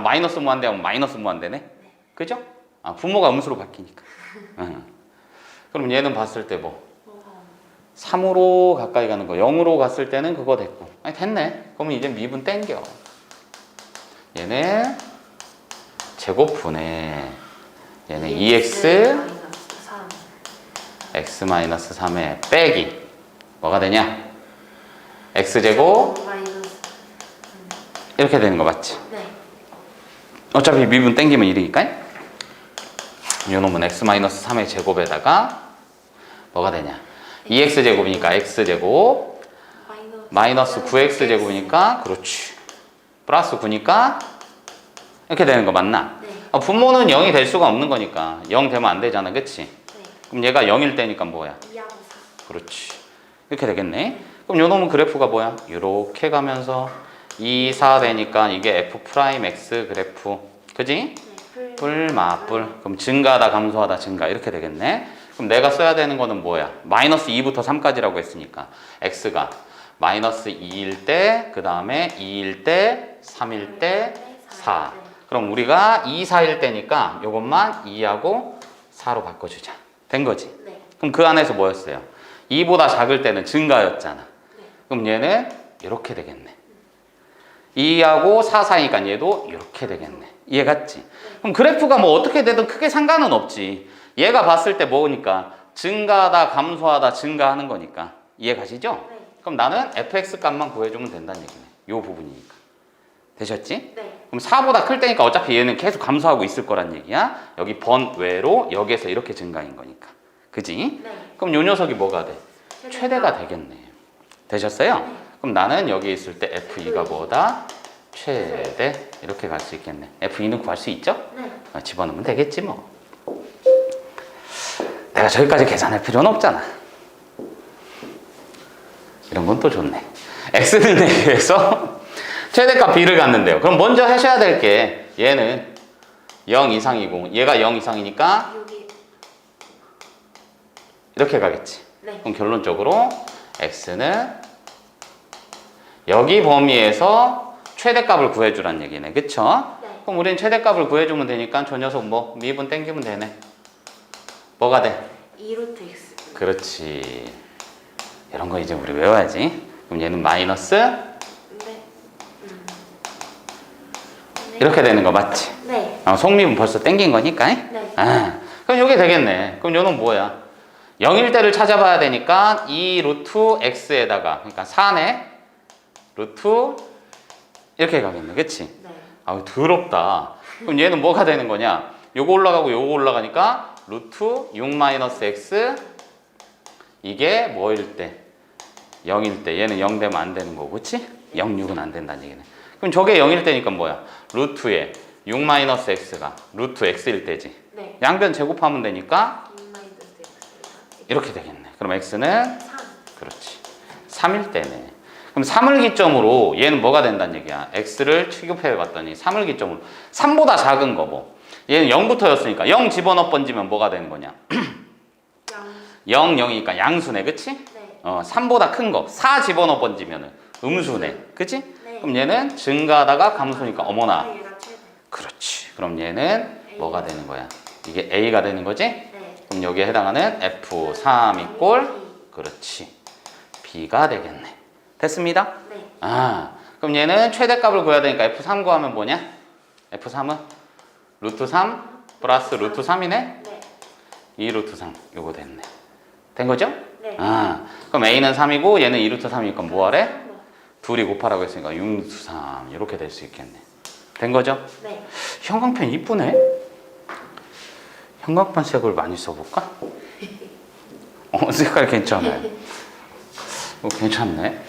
마이너스 무한대 하면 마이너스 무한대네? 그죠? 분모가 음수로 바뀌니까. 그럼 얘는 봤을 때 뭐? 3으로 가까이 가는 거, 0으로 갔을 때는 그거 됐고. 됐네. 그러면 이제 미분 땡겨. 얘는 제곱분의 얘는 2x 마이너스 3. x-3의 빼기 뭐가 되냐? x제곱 마이너스. 이렇게 되는 거 맞지? 네. 어차피 미분 땡기면 1이니까 요놈은 x-3의 제곱에다가 뭐가 되냐? 2x제곱이니까 x제곱 마이너스 9x제곱이니까 그렇지 플러스 9니까 이렇게 되는 거 맞나? 네. 분모는 0이 될 수가 없는 거니까 0 되면 안 되잖아 그치? 네. 그럼 얘가 0일 때니까 뭐야? 2하고 4. 그렇지 이렇게 되겠네. 그럼 요놈은 그래프가 뭐야? 이렇게 가면서 2, 4 되니까 이게 f'x 그래프 그지? 네. 뿔마뿔. 그럼 증가하다 감소하다 증가 이렇게 되겠네. 그럼 내가 써야 되는 거는 뭐야? 마이너스 2부터 3까지라고 했으니까 x가 마이너스 2일 때, 그 다음에 2일 때, 3일 때, 4. 그럼 우리가 2, 4일 때니까 요것만 2하고 4로 바꿔주자. 된 거지? 네. 그럼 그 안에서 뭐였어요? 2보다 작을 때는 증가였잖아. 네. 그럼 얘는 이렇게 되겠네. 2하고 4 사이니까 얘도 이렇게 되겠네. 이해 갔지? 그럼 그래프가 뭐 어떻게 되든 크게 상관은 없지. 얘가 봤을 때 뭐니까 증가하다 감소하다 증가하는 거니까. 이해 가시죠? 네. 그럼 나는 fx 값만 구해주면 된다는 얘기네. 요 부분이니까. 되셨지? 네. 그럼 4보다 클 때니까 어차피 얘는 계속 감소하고 있을 거란 얘기야. 여기 번외로 여기에서 이렇게 증가인 거니까. 그지? 네. 그럼 요 녀석이 뭐가 돼? 최대가 되겠네. 되셨어요? 네. 그럼 나는 여기 있을 때 F2가 뭐다? 최대. 이렇게 갈 수 있겠네. F2는 구할 수 있죠? 네. 집어넣으면 되겠지 뭐. 내가 저기까지 계산할 필요는 없잖아. 이런 건 또 좋네. X는 내기해서 최대값 B를 갖는데요. 그럼 먼저 하셔야 될 게 얘는 0 이상이고 얘가 0 이상이니까 여기. 이렇게 가겠지. 네. 그럼 결론적으로 X는 여기 범위에서 최대값을 구해주란 얘기네. 그쵸? 네. 그럼 우리는 최대값을 구해주면 되니까 저 녀석 뭐 미분 땡기면 되네. 뭐가 돼? 2루트 x. 그렇지. 이런 거 이제 우리 외워야지. 그럼 얘는 마이너스 네. 이렇게 되는 거 맞지? 네. 속미분 벌써 땡긴 거니까. 네. 그럼 이게 되겠네. 그럼 얘는 뭐야? 0일 때를 찾아봐야 되니까 2 루트 x에다가 그러니까 4네 루트 이렇게 가겠네. 그치? 네. 아우 더럽다. 그럼 얘는 뭐가 되는 거냐? 요거 올라가고 요거 올라가니까 루트 6 마이너스 x 이게 뭐일 때? 0일 때. 얘는 0 되면 안 되는 거고 그치? 0, 6은 안 된다는 얘기네. 그럼 저게 0일 때니까 뭐야? 루트에 6 마이너스 x가 루트 x일 때지. 네. 양변 제곱하면 되니까 2 마이너스 x. 이렇게 되겠네. 그럼 x는 3. 그렇지 3일 때네. 그럼 3을 기점으로 얘는 뭐가 된다는 얘기야? x를 취급해 봤더니 3을 기점으로 3보다 작은 거 뭐. 얘는 0부터였으니까 0 집어넣어 번지면 뭐가 되는 거냐? 0, 0이니까 양수네. 그치? 네. 3보다 큰 거 4 집어넣어 번지면 음수네. 그치? 네. 그럼 얘는 증가하다가 감소니까 어머나. 얘가 최대. 그렇지. 그럼 얘는 뭐가 되는 거야? 이게 a가 되는 거지? 네. 그럼 여기에 해당하는 F3 이꼴 그렇지 B가 되겠네. 됐습니다? 네. 그럼 얘는 최대값을 구해야 되니까 F3 구하면 뭐냐? F3은 루트 3 플러스 루트 3이네? 네. 2 루트 3 요거 됐네. 된 거죠? 네. 그럼 A는 3이고 얘는 2 루트 3이니까 뭐하래? 네. 둘이 곱하라고 했으니까 6 루트 3 이렇게 될 수 있겠네. 된 거죠? 네. 형광펜 이쁘네? 형광펜 색을 많이 써볼까? 색깔 괜찮아요. 괜찮네.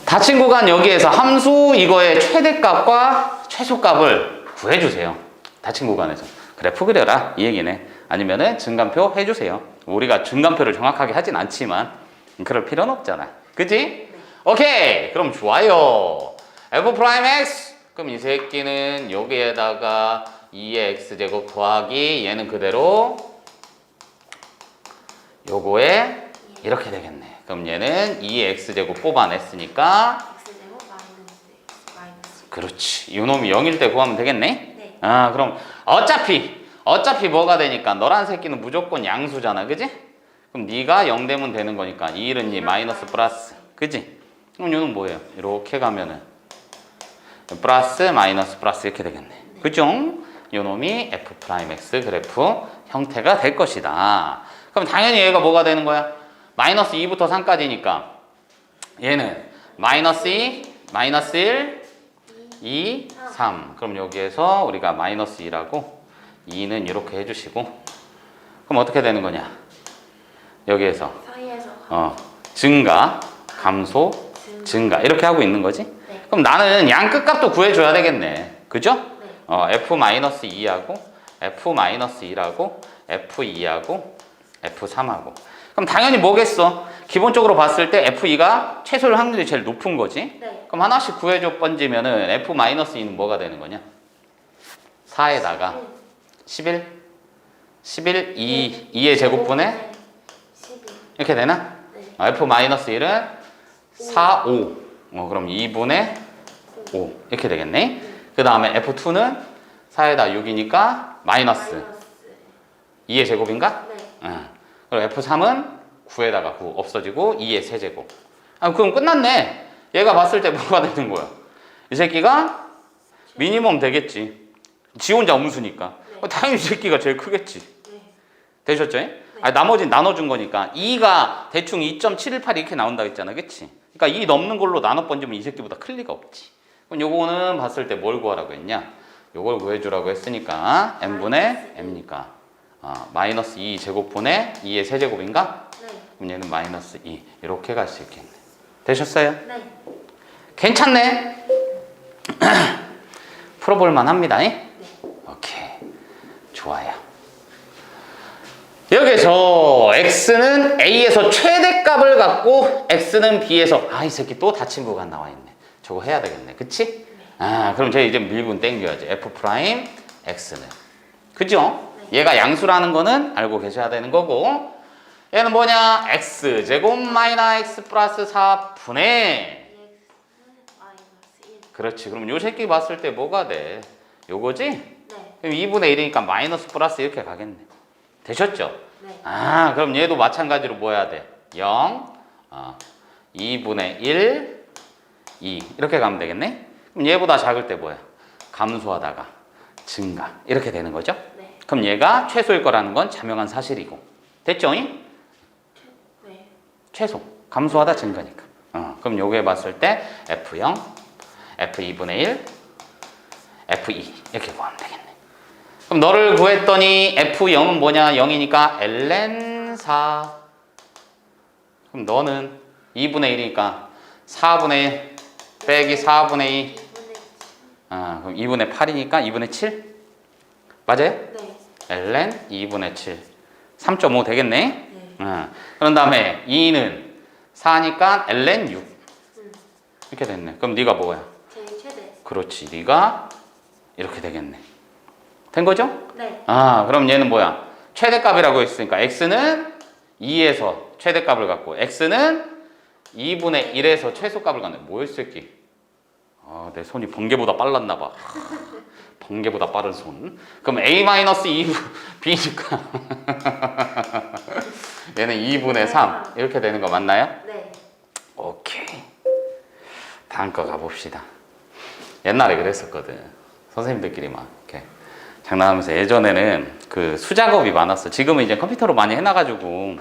닫힌 구간 여기에서 함수 이거의 최대값과 최소값을 구해주세요. 닫힌 구간에서. 그래프 그려라 이 얘기네. 아니면은 증감표 해주세요. 우리가 증감표를 정확하게 하진 않지만 그럴 필요는 없잖아. 그지? 네. 오케이. 그럼 좋아요. f 프라임 x. 그럼 이 새끼는 여기에다가 2의 x제곱 더하기 얘는 그대로 요거에 이렇게 되겠네. 그럼 얘는 2의 x제곱 뽑아냈으니까 x제곱 마이너스 x 마이너스. 그렇지. 요놈이 0일 때 구하면 되겠네. 네. 그럼 어차피 뭐가 되니까 너란 새끼는 무조건 양수잖아. 그지? 그럼 네가 0 되면 되는 거니까 2는 2 마이너스 플러스. 그지? 그럼 요는 뭐예요? 이렇게 가면은 플러스 마이너스 플러스 이렇게 되겠네. 그죠? 요놈이 f'x 그래프 형태가 될 것이다. 그럼 당연히 얘가 뭐가 되는 거야? 마이너스 2부터 3까지니까 얘는 마이너스 2, 마이너스 1, 2, 3. 그럼 여기에서 우리가 마이너스 2라고 2는 이렇게 해주시고, 그럼 어떻게 되는 거냐? 여기에서 사이에서 증가, 감소, 증가 이렇게 하고 있는 거지? 네. 그럼 나는 양 끝값도 구해줘야 되겠네. 그죠? 네. F-2하고 F-2라고 F2하고 F3하고. 그럼 당연히 뭐겠어? 기본적으로 봤을 때 F2가 최소일 확률이 제일 높은 거지? 네. 그럼 하나씩 구해줘 번지면은 F-2는 뭐가 되는 거냐? 4에다가 11? 11, 2의 제곱분에 12. 이렇게 되나? 네. F-1은 4, 5. 그럼 2분의 5 이렇게 되겠네. 그 다음에 F2는 4에다 6이니까 마이너스 2의 제곱인가? 네. 그리고 F3은 9에다가 9 없어지고 2의 세제곱. 그럼 끝났네. 얘가 봤을 때 뭐가 되는 거야? 이 새끼가 미니멈 되겠지. 지 혼자 음수니까. 네. 당연히 이 새끼가 제일 크겠지. 네. 되셨죠? 나머지는 나눠준 거니까 2가 대충 2.718 이렇게 나온다 했잖아. 그치? 그러니까 2 넘는 걸로 나눠 번지면 이 새끼보다 클 리가 없지. 그럼 요거는 봤을 때 뭘 구하라고 했냐? 요걸 구해주라고 했으니까 n분의 m니까 마이너스 2 제곱분의 2의 세제곱인가? 네. 그럼 얘는 마이너스 2 이렇게 갈 수 있겠네. 되셨어요? 네. 괜찮네. 풀어볼만 합니다. 네. 오케이. 좋아요. 여기서 x는 a에서 최대값을 갖고 x는 b에서 이 새끼 또 다친구가 나와 있네. 저거 해야 되겠네. 그치? 그럼 쟤 이제 밀분 땡겨야지. f 프라임 x는. 그죠? 얘가 양수라는 거는 알고 계셔야 되는 거고, 얘는 뭐냐? x 제곱 마이너스 x 플러스 4분의 그렇지. 그럼 요 새끼 봤을 때 뭐가 돼? 요거지? 네. 그럼 2분의 1이니까 마이너스 플러스 이렇게 가겠네. 되셨죠? 네. 그럼 얘도 마찬가지로 뭐 해야 돼? 0, 2분의 1, 2 이렇게 가면 되겠네? 그럼 얘보다 작을 때 뭐야? 감소하다가 증가 이렇게 되는 거죠? 네. 그럼 얘가 최소일 거라는 건 자명한 사실이고. 됐죠? 네. 최소. 감소하다 증가니까. 그럼 요게 봤을 때 F0, F2분의 1, F2 이렇게 구하면 되겠네. 그럼 너를 구했더니 F0은 뭐냐? 0이니까 ln4. 그럼 너는 2분의 1이니까 4분의 1 빼기 4분의 2. 그럼 2분의 8이니까 2분의 7? 맞아요? 네. ln 2분의 7. 3.5 되겠네? 네. 그런 다음에 2는 4니까 ln 6. 이렇게 됐네. 그럼 네가 뭐야? 제일 최대. 그렇지. 네가 이렇게 되겠네. 된 거죠? 네. 그럼 얘는 뭐야? 최대값이라고 했으니까 x는 2에서 최대값을 갖고 x는 2분의 1에서 최소값을 갖네. 뭐야, 이 새끼? 내 손이 번개보다 빨랐나 봐. 번개보다 빠른 손. 그럼 a-2 b니까 얘는 2분의 3 이렇게 되는 거 맞나요? 네. 오케이. 다음 거 가봅시다. 옛날에 그랬었거든. 선생님들끼리 막 이렇게 장난하면서 예전에는 그 수작업이 많았어. 지금은 이제 컴퓨터로 많이 해놔가지고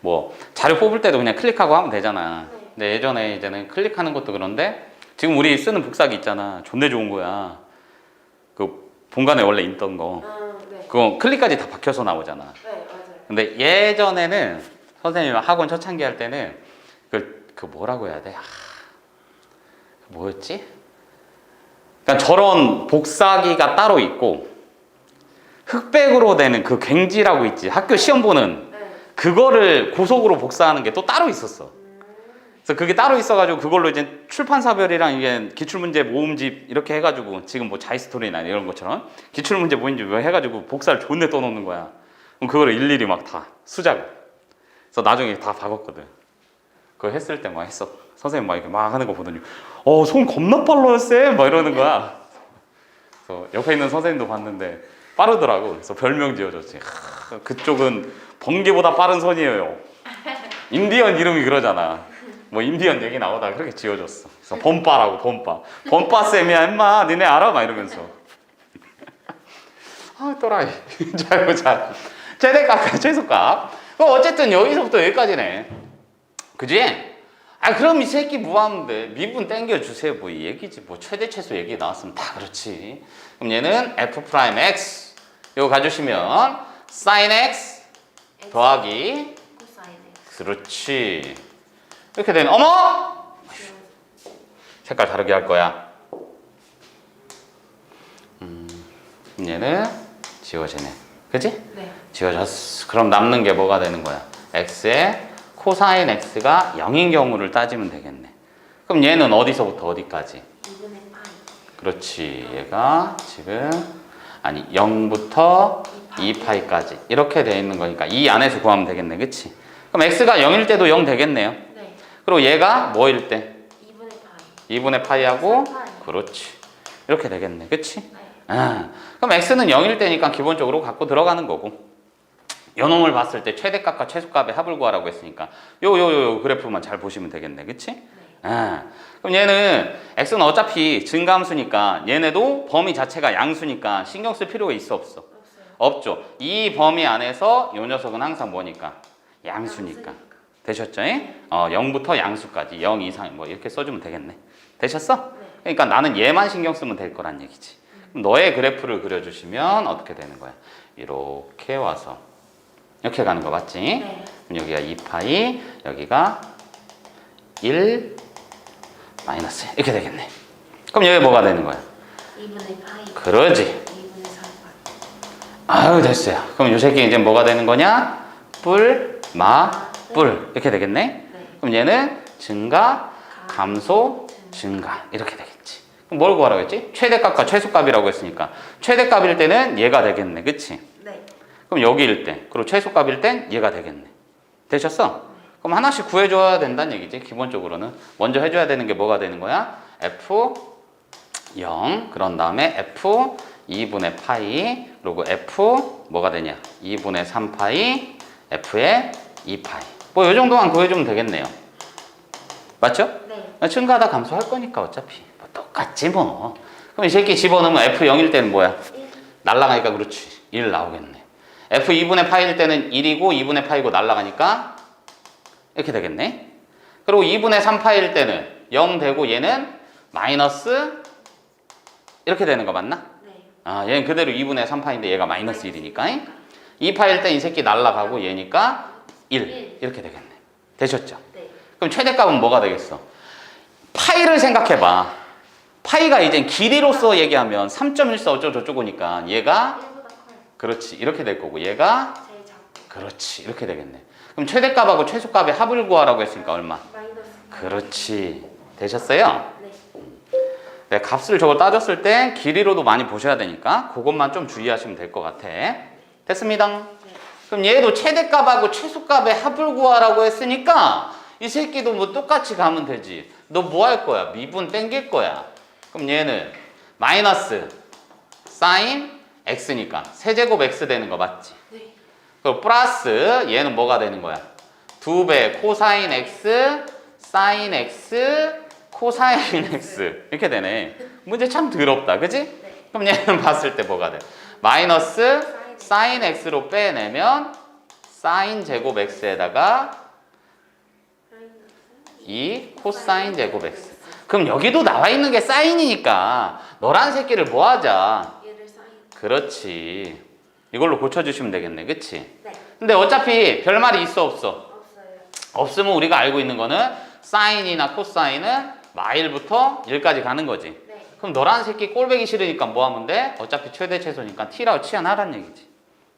뭐 자료 뽑을 때도 그냥 클릭하고 하면 되잖아. 네. 근데 예전에 이제는 클릭하는 것도 그런데 지금 우리 쓰는 복사기 있잖아. 존내 좋은 거야. 그 본관에 원래 있던 거. 네. 그거 클릭까지 다 박혀서 나오잖아. 네, 맞아요. 근데 예전에는 선생님 학원 초창기 할 때는 그 뭐라고 해야 돼? 뭐였지? 그러니까 저런 복사기가 따로 있고 흑백으로 되는 그 갱지라고 있지. 학교 시험 보는 네. 그거를 고속으로 복사하는 게 또 따로 있었어. 그래서 그게 따로 있어가지고 그걸로 이제 출판사별이랑 이게 기출문제 모음집 이렇게 해가지고 지금 뭐 자이스토리나 이런 것처럼 기출문제 모음집 해가지고 복사를 존내 떠놓는 거야. 그럼 그거를 일일이 막 다 수작업. 그래서 나중에 다 박았거든. 그거 했을 때 막 했어. 선생님 막 이렇게 막 하는 거 보더니 손 겁나 빨라요 쌤! 막 이러는 거야. 그래서 옆에 있는 선생님도 봤는데 빠르더라고. 그래서 별명 지어줬지. 그쪽은 번개보다 빠른 손이에요. 인디언 이름이 그러잖아. 뭐 인디언 얘기 나오다가 그렇게 지어줬어. 그래서 범빠라고 범빠. 범빠쌤이야 임마 니네 알아? 막 이러면서. 또라이. 자 보자. 최대값 최소값. 어쨌든 여기서부터 여기까지네. 그지? 아 그럼 이 새끼 뭐 하면 돼? 미분 땡겨주세요 뭐 이 얘기지. 뭐 최대 최소 얘기 나왔으면 다 그렇지. 그럼 얘는 f 프라임 x 이거 가주시면 sin x 더하기 코사인 X. 그렇지. 이렇게 되는 어머! 색깔 다르게 할 거야. 얘는 지워지네. 그치? 네. 지워졌어. 그럼 남는 게 뭐가 되는 거야? x의 코사인 x가 0인 경우를 따지면 되겠네. 그럼 얘는 어디서부터 어디까지? 2분의 파이. 그렇지. 얘가 지금 아니 0부터 2파이까지 이렇게 돼 있는 거니까 이 안에서 구하면 되겠네. 그치? 그럼 x가 0일 때도 0 되겠네요. 네. 그리고 얘가 뭐일 때? 2분의 파이. 2분의 파이하고 파이. 그렇지. 이렇게 되겠네. 그치? 네. 아, 그럼 x는 0일 때니까 기본적으로 갖고 들어가는 거고 요놈을 봤을 때 최대값과 최소값의 합을 구하라고 했으니까 요 그래프만 잘 보시면 되겠네. 그치? 네. 아, 그럼 얘는 x는 어차피 증가함수니까 얘네도 범위 자체가 양수니까 신경 쓸 필요가 있어 없어? 없어요. 없죠. 이 범위 안에서 요 녀석은 항상 뭐니까? 양수니까. 되셨죠? 0부터 양수까지 0 이상 뭐 이렇게 써주면 되겠네. 되셨어? 네. 그러니까 나는 얘만 신경 쓰면 될 거란 얘기지. 그럼 너의 그래프를 그려주시면 어떻게 되는 거야? 이렇게 와서 이렇게 가는 거 맞지? 네. 그럼 여기가 2파이, 여기가 1 마이너스 이렇게 되겠네. 그럼 여기 뭐가 되는 거야? 2분의 파이. 그러지. 2분의 4파이. 아유 됐어요. 그럼 요 새끼 이제 뭐가 되는 거냐? 뿔, 마, 뿔 이렇게 되겠네. 네. 그럼 얘는 증가, 감소, 증가 이렇게 되겠지. 그럼 뭘 구하라고 했지? 최대값과 최소값이라고 했으니까 최대값일 때는 얘가 되겠네. 그치? 네. 그럼 여기일 때 그리고 최소값일 땐 얘가 되겠네. 되셨어? 그럼 하나씩 구해줘야 된다는 얘기지. 기본적으로는 먼저 해줘야 되는 게 뭐가 되는 거야? f 0 그런 다음에 f 2분의 파이 그리고 f 뭐가 되냐? 2분의 3파이 f의 2파이 뭐 요 정도만 구해주면 되겠네요. 맞죠? 네. 증가하다 감소할 거니까 어차피 뭐 똑같지 뭐. 그럼 이 새끼 집어넣으면 f 0일 때는 뭐야? 1. 날라가니까 그렇지 1 나오겠네. f 2분의 파이일 때는 1이고 2분의 파이고 날라가니까 이렇게 되겠네. 그리고 2분의 3파일 때는 0 되고 얘는 마이너스 이렇게 되는 거 맞나? 네. 아, 얘는 그대로 2분의 3파인데 얘가 마이너스 1이니까 2파일 때 이 새끼 날라가고 얘니까 1 이렇게 되겠네. 되셨죠? 네. 그럼 최대값은 뭐가 되겠어? 파이를 생각해봐. 파이가 이제 길이로서 얘기하면 3.14 어쩌고저쩌고니까 얘가 1보다 커요. 그렇지 이렇게 될 거고 얘가 제일 작고. 그렇지 이렇게 되겠네. 그럼 최대값하고 최소값의 합을 구하라고 했으니까 얼마? 마이너스. 그렇지. 되셨어요? 네. 네, 값을 저걸 따졌을 때 길이로도 많이 보셔야 되니까 그것만 좀 주의하시면 될 것 같아. 됐습니다. 네. 그럼 얘도 최대값하고 최소값의 합을 구하라고 했으니까 이 새끼도 뭐 똑같이 가면 되지. 너 뭐 할 거야? 미분 땡길 거야. 그럼 얘는 마이너스 사인 x니까 세제곱 x 되는 거 맞지? 네. 그리고 플러스 얘는 뭐가 되는 거야? 2배 코사인 x 사인 x 코사인 x 이렇게 되네. 문제 참 더럽다. 그지? 네. 그럼 얘는 봤을 때 뭐가 돼? 마이너스 사인 x로 빼내면 사인 제곱 x에다가 2 코사인 제곱 x. 그럼 여기도 나와 있는 게 사인이니까 너란 새끼를 뭐 하자? 얘를 사인. 그렇지. 이걸로 고쳐주시면 되겠네. 그치? 네. 근데 어차피 별말이 있어 없어? 없어요. 없으면 우리가 알고 있는 거는 사인이나 코사인은 마일부터 1까지 가는 거지. 네. 그럼 너란 새끼 꼴배기 싫으니까 뭐 하면 돼? 어차피 최대 최소니까 t라고 치환하라는 얘기지.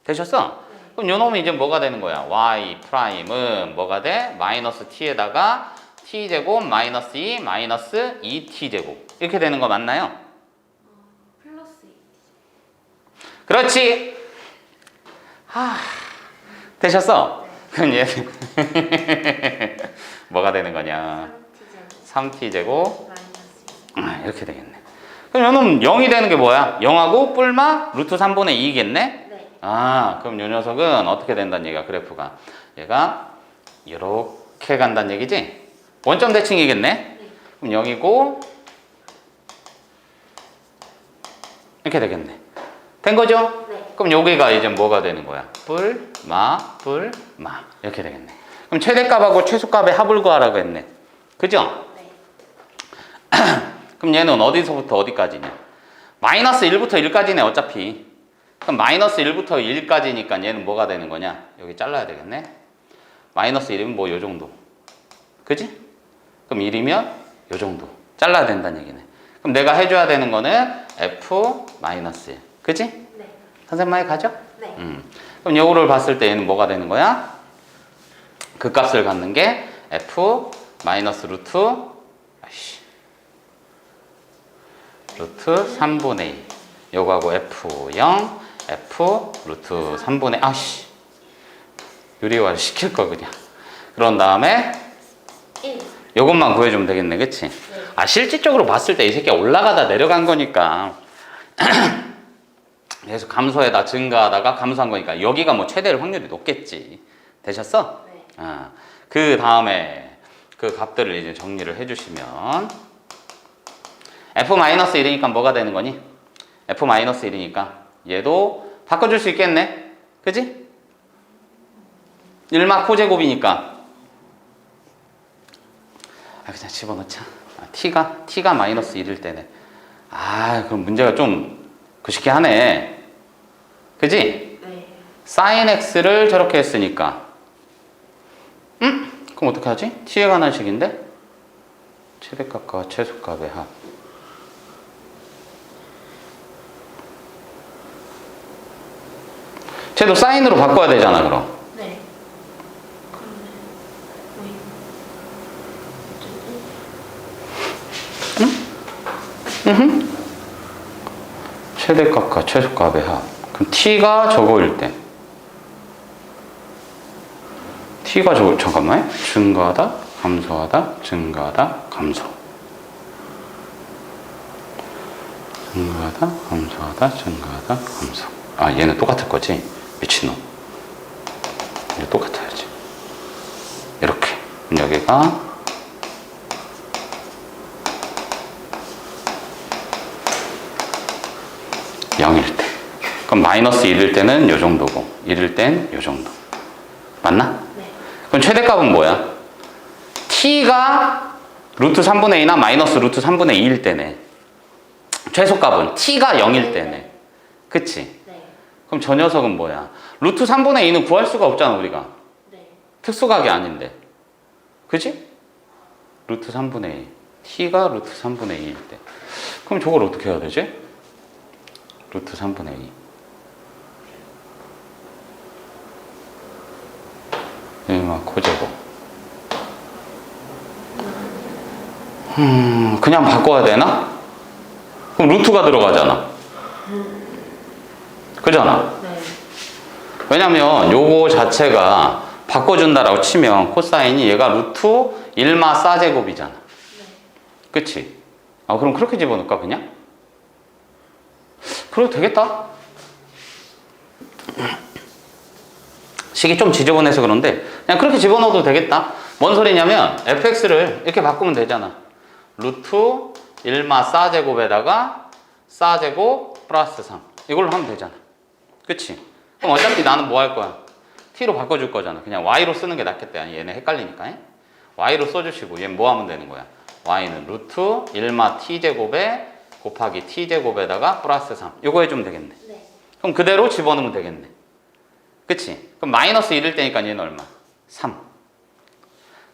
되셨어? 네. 그럼 요 놈이 이제 뭐가 되는 거야? y 프라임은 뭐가 돼? 마이너스 t에다가 t제곱 마이너스 2 마이너스 2t제곱 이렇게 되는 거 맞나요? 플러스 2. 그렇지. 되셨어? 그럼 얘는 뭐가 되는 거냐? 3t제곱 마이너스 2. 이렇게 되겠네. 그럼 요놈 0이 되는 게 뭐야? 0하고 뿔마 루트 3분의 2겠네? 네. 아, 그럼 요 녀석은 어떻게 된다는 얘기야, 그래프가. 얘가 이렇게 간다는 얘기지? 원점 대칭이겠네? 네. 그럼 0이고 이렇게 되겠네. 된 거죠? 네. 그럼 여기가 이제 뭐가 되는 거야? 뿔, 마 이렇게 되겠네. 그럼 최대값하고 최소값의 합을 구하라고 했네. 그죠? 네. 그럼 얘는 어디서부터 어디까지냐? 마이너스 1부터 1까지네 어차피. 그럼 마이너스 1부터 1까지니까 얘는 뭐가 되는 거냐? 여기 잘라야 되겠네. 마이너스 1이면 뭐 요 정도. 그지? 그럼 1이면 요 정도. 잘라야 된다는 얘기네. 그럼 내가 해줘야 되는 거는 F 마이너스 1. 그지? 네. 선생님 말이 가죠? 네. 그럼 요거를 봤을 때 얘는 뭐가 되는 거야? 그 값을 갖는 게 F 마이너스 루트 루트 3분의 2. 요거하고 F0 F 루트 3분의 유리화 시킬 거 그냥. 그런 다음에 1. 요것만 구해주면 되겠네, 그치? 실질적으로 봤을 때 이 새끼가 올라가다 내려간 거니까 계속 감소에다 증가하다가 감소한 거니까 여기가 뭐 최대일 확률이 높겠지. 되셨어? 네. 그 다음에 그 값들을 이제 정리를 해주시면 F-1이니까 뭐가 되는 거니? F-1이니까 얘도 바꿔줄 수 있겠네? 그지? 1마 코제곱이니까 그냥 집어넣자. T가 마이너스 1일 때네. 그럼 문제가 좀 그쉽게 하네. 그지? 네. sin x를 저렇게 했으니까 그럼 어떻게 하지? t에 관한 식인데 최대값과 최소값의 합. 쟤도 사인으로 바꿔야 되잖아 그럼. 네. 최대값과 최소값의 합. 그럼 t가 저거일 때 t가 잠깐만 증가하다 감소하다 증가하다 감소 증가하다 감소하다 증가하다 감소. 얘는 똑같을 거지. 미친놈. 이거 똑같아야지. 이렇게. 여기가 (0일 때). 그럼 마이너스 1일 때는 요 정도고 1일 땐 요 정도. 맞나? 네. 그럼 최대값은 뭐야? t가 루트 3분의 2나 마이너스 루트 3분의 2일 때네. 최소값은 t가 0일 때네. 그치? 네. 그럼 저 녀석은 뭐야? 루트 3분의 2는 구할 수가 없잖아 우리가. 네. 특수각이 아닌데. 그치? 루트 3분의 2. t가 루트 3분의 2일 때. 그럼 저걸 어떻게 해야 되지? 루트 3분의 2. 1마 코제곱. 그냥 바꿔야 되나? 그럼 루트가 들어가잖아. 그잖아. 네. 왜냐면 요거 자체가 바꿔준다라고 치면 코사인이 얘가 루트 1마 사제곱이잖아. 그치? 그럼 그렇게 집어넣을까 그냥? 그래도 되겠다. 식이 좀 지저분해서 그런데 그냥 그렇게 집어넣어도 되겠다. 뭔 소리냐면 fx를 이렇게 바꾸면 되잖아. 루트 1마 사제곱에다가 사제곱 플러스 3 이걸로 하면 되잖아. 그치? 그럼 어차피 나는 뭐 할 거야? t로 바꿔줄 거잖아. 그냥 y로 쓰는 게 낫겠다. 얘네 헷갈리니까. y로 써주시고 얘는 뭐 하면 되는 거야? y는 루트 1마 t제곱에 곱하기 t제곱에다가 플러스 3 이거 해주면 되겠네. 네. 그럼 그대로 집어넣으면 되겠네. 그치? 그럼 마이너스 1일 때니까 얘는 얼마? 3.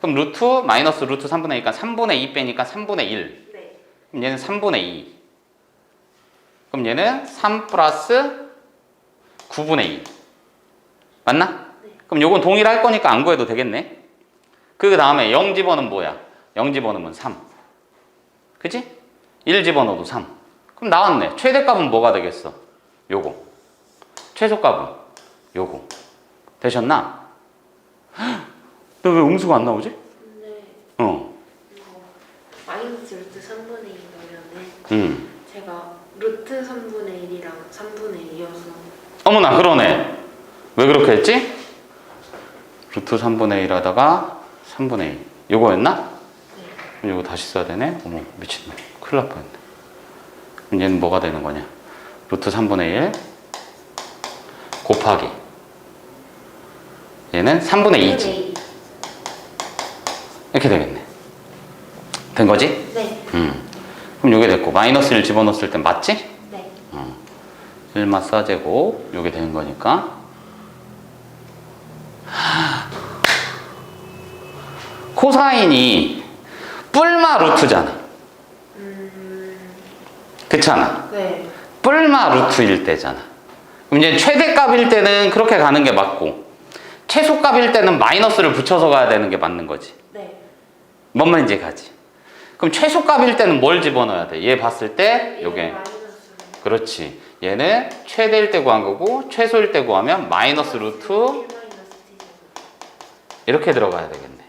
그럼 루트 마이너스 루트 3분의 2니까 3분의 2 빼니까 3분의 1. 네. 그럼 얘는 3분의 2. 그럼 얘는 3 플러스 9분의 2. 맞나? 네. 그럼 요건 동일할 거니까 안 구해도 되겠네. 그 다음에 0 집어넣으면 뭐야? 0 집어넣으면 3. 그치? 1 집어넣어도 3. 그럼 나왔네. 최대값은 뭐가 되겠어? 요거. 최소값은 요거. 되셨나? 너 왜 음수가 안 나오지? 근데 마이너스 루트 3분의 2 넣으면은 제가 루트 3분의 1이랑 3분의 2여서 어머나 그러네. 왜 그렇게 했지? 루트 3분의 1 하다가 3분의 2 요거였나? 네. 그럼 요거 다시 써야 되네? 어머 미친놈 큰일 날 뻔했네. 그럼 얘는 뭐가 되는 거냐? 루트 3분의 1 곱하기 얘는 3분의 2지. 이렇게 되겠네. 된 거지? 네. 그럼 요게 됐고 마이너스 1 집어넣었을 땐 맞지? 네. 1마 싸제곱 요게 되는 거니까 코사인이 뿔마 루트잖아. 그렇잖아. 네. 뿔마 루트일 때잖아. 그럼 이제 최대값일 때는 그렇게 가는 게 맞고 최소값일 때는 마이너스를 붙여서 가야 되는 게 맞는 거지. 네. 뭔 말인지 가지. 그럼 최소값일 때는 뭘 집어넣어야 돼? 얘 봤을 때 요게 마이너스로. 그렇지. 얘는 최대일 때 구한 거고 최소일 때 구하면 마이너스 루트 1 마이너스 t 제곱. 이렇게 들어가야 되겠네.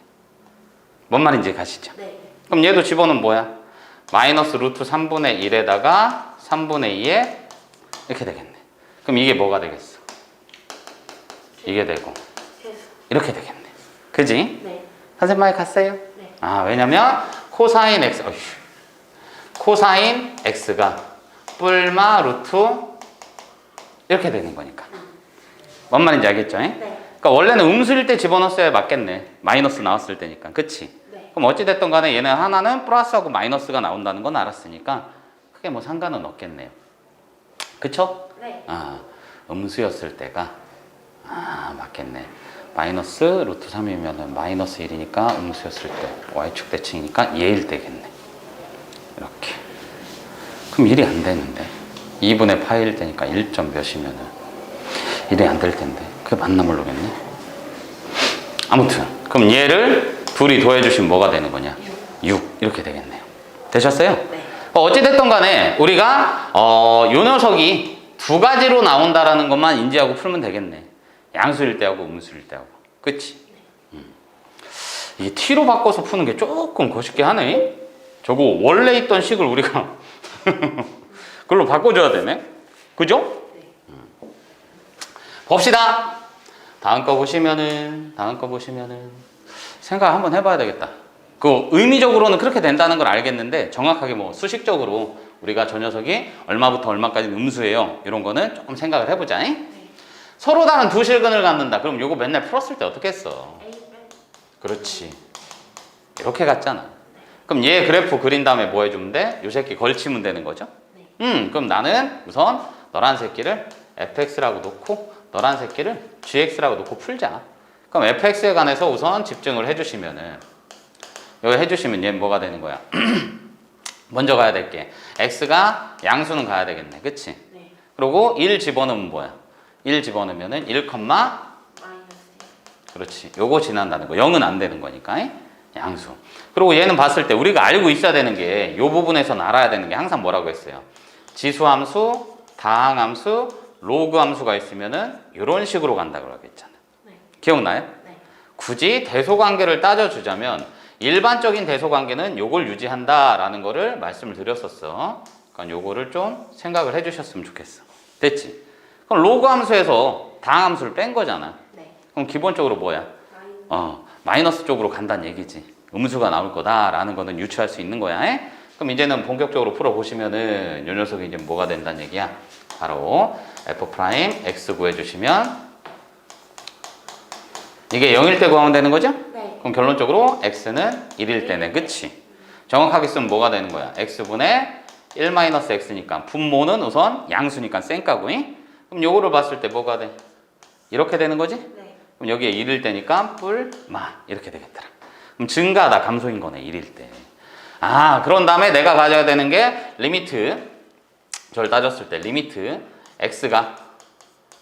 뭔 말인지 가시죠. 네. 그럼 얘도 집어넣으면 뭐야? 마이너스 루트 3분의 1에다가 3분의 2에 이렇게 되겠네. 그럼 이게 뭐가 되겠어? 이게 되고 최소. 이렇게 되겠네. 그지? 네. 선생님 말 갔어요? 네. 아, 왜냐면 코사인 x 코사인 x가 뿔마 루트 이렇게 되는 거니까. 뭔 말인지 알겠죠? 네. 그러니까 원래는 음수일 때 집어넣었어야 맞겠네. 마이너스 나왔을 때니까. 그치? 네. 그럼 어찌됐든 간에 얘는 하나는 플러스하고 마이너스가 나온다는 건 알았으니까 크게 뭐 상관은 없겠네요. 그쵸? 네. 아, 음수였을 때가 맞겠네. 마이너스 루트 3이면 마이너스 1이니까 음수였을 때 y축 대칭이니까 얘일 때겠네. 이렇게. 그럼 1이 안 되는데 2분의 파일 때니까 1점 몇이면은 1이 안 될 텐데 그게 맞나 모르겠네. 아무튼 그럼 얘를 둘이 더해주시면 뭐가 되는 거냐? 6 이렇게 되겠네요. 되셨어요? 네. 어찌됐든 간에 우리가 요 녀석이 두 가지로 나온다라는 것만 인지하고 풀면 되겠네. 양수일 때하고 음수일 때하고. 그치? 이게 t로 바꿔서 푸는 게 조금 거쉽게 하네. 저거 원래 있던 식을 우리가 그걸로 바꿔줘야 되네. 그죠? 봅시다. 다음 거 보시면은 생각 한번 해봐야 되겠다. 그 의미적으로는 그렇게 된다는 걸 알겠는데 정확하게 뭐 수식적으로 우리가 저 녀석이 얼마부터 얼마까지 음수예요. 이런 거는 조금 생각을 해보자. 서로 다른 두 실근을 갖는다. 그럼 요거 맨날 풀었을 때 어떻게 했어? A 빼. 그렇지. 이렇게 갔잖아. 그럼 얘 그래프 그린 다음에 뭐 해주면 돼? 요 새끼 걸치면 되는 거죠? 네. 그럼 나는 우선 너란 새끼를 fx라고 놓고 너란 새끼를 gx라고 놓고 풀자. 그럼 fx에 관해서 우선 집중을 해주시면은 여기 해주시면 얘는 뭐가 되는 거야? 먼저 가야 될 게 x가 양수는 가야 되겠네. 그치? 네. 그리고 1 집어넣으면 뭐야? 1 집어넣으면은 1, 마이너스. 그렇지. 요거 지난다는 거. 0은 안 되는 거니까. 양수. 그리고 얘는 봤을 때 우리가 알고 있어야 되는 게 요 부분에서 알아야 되는 게 항상 뭐라고 했어요? 지수함수, 다항함수, 로그함수가 있으면은 이런 식으로 간다고 했잖아. 네. 기억나요? 네. 굳이 대소관계를 따져주자면 일반적인 대소관계는 요걸 유지한다라는 거를 말씀을 드렸었어. 그러니까 요거를 좀 생각을 해주셨으면 좋겠어. 됐지? 그럼 로그함수에서 다항함수를 뺀 거잖아. 네. 그럼 기본적으로 뭐야? 마이너스 쪽으로 간다는 얘기지. 음수가 나올 거다라는 거는 유추할 수 있는 거야. 그럼 이제는 본격적으로 풀어보시면은 요 녀석이 이제 뭐가 된다는 얘기야? 바로 f' 구해주시면 이게 0일 때 구하면 되는 거죠? 네. 그럼 결론적으로 x는 1일 때네. 그치? 정확하게 쓰면 뭐가 되는 거야? x분의 1-x니까 분모는 우선 양수니까 쌩까고. 그럼 요거를 봤을 때 뭐가 돼? 이렇게 되는 거지? 네. 그럼 여기에 1일 때니까 뿔마 이렇게 되겠더라. 그럼 증가다 감소인 거네. 1일 때. 그런 다음에 내가 가져야 되는 게 리미트. 저를 따졌을 때 리미트 x가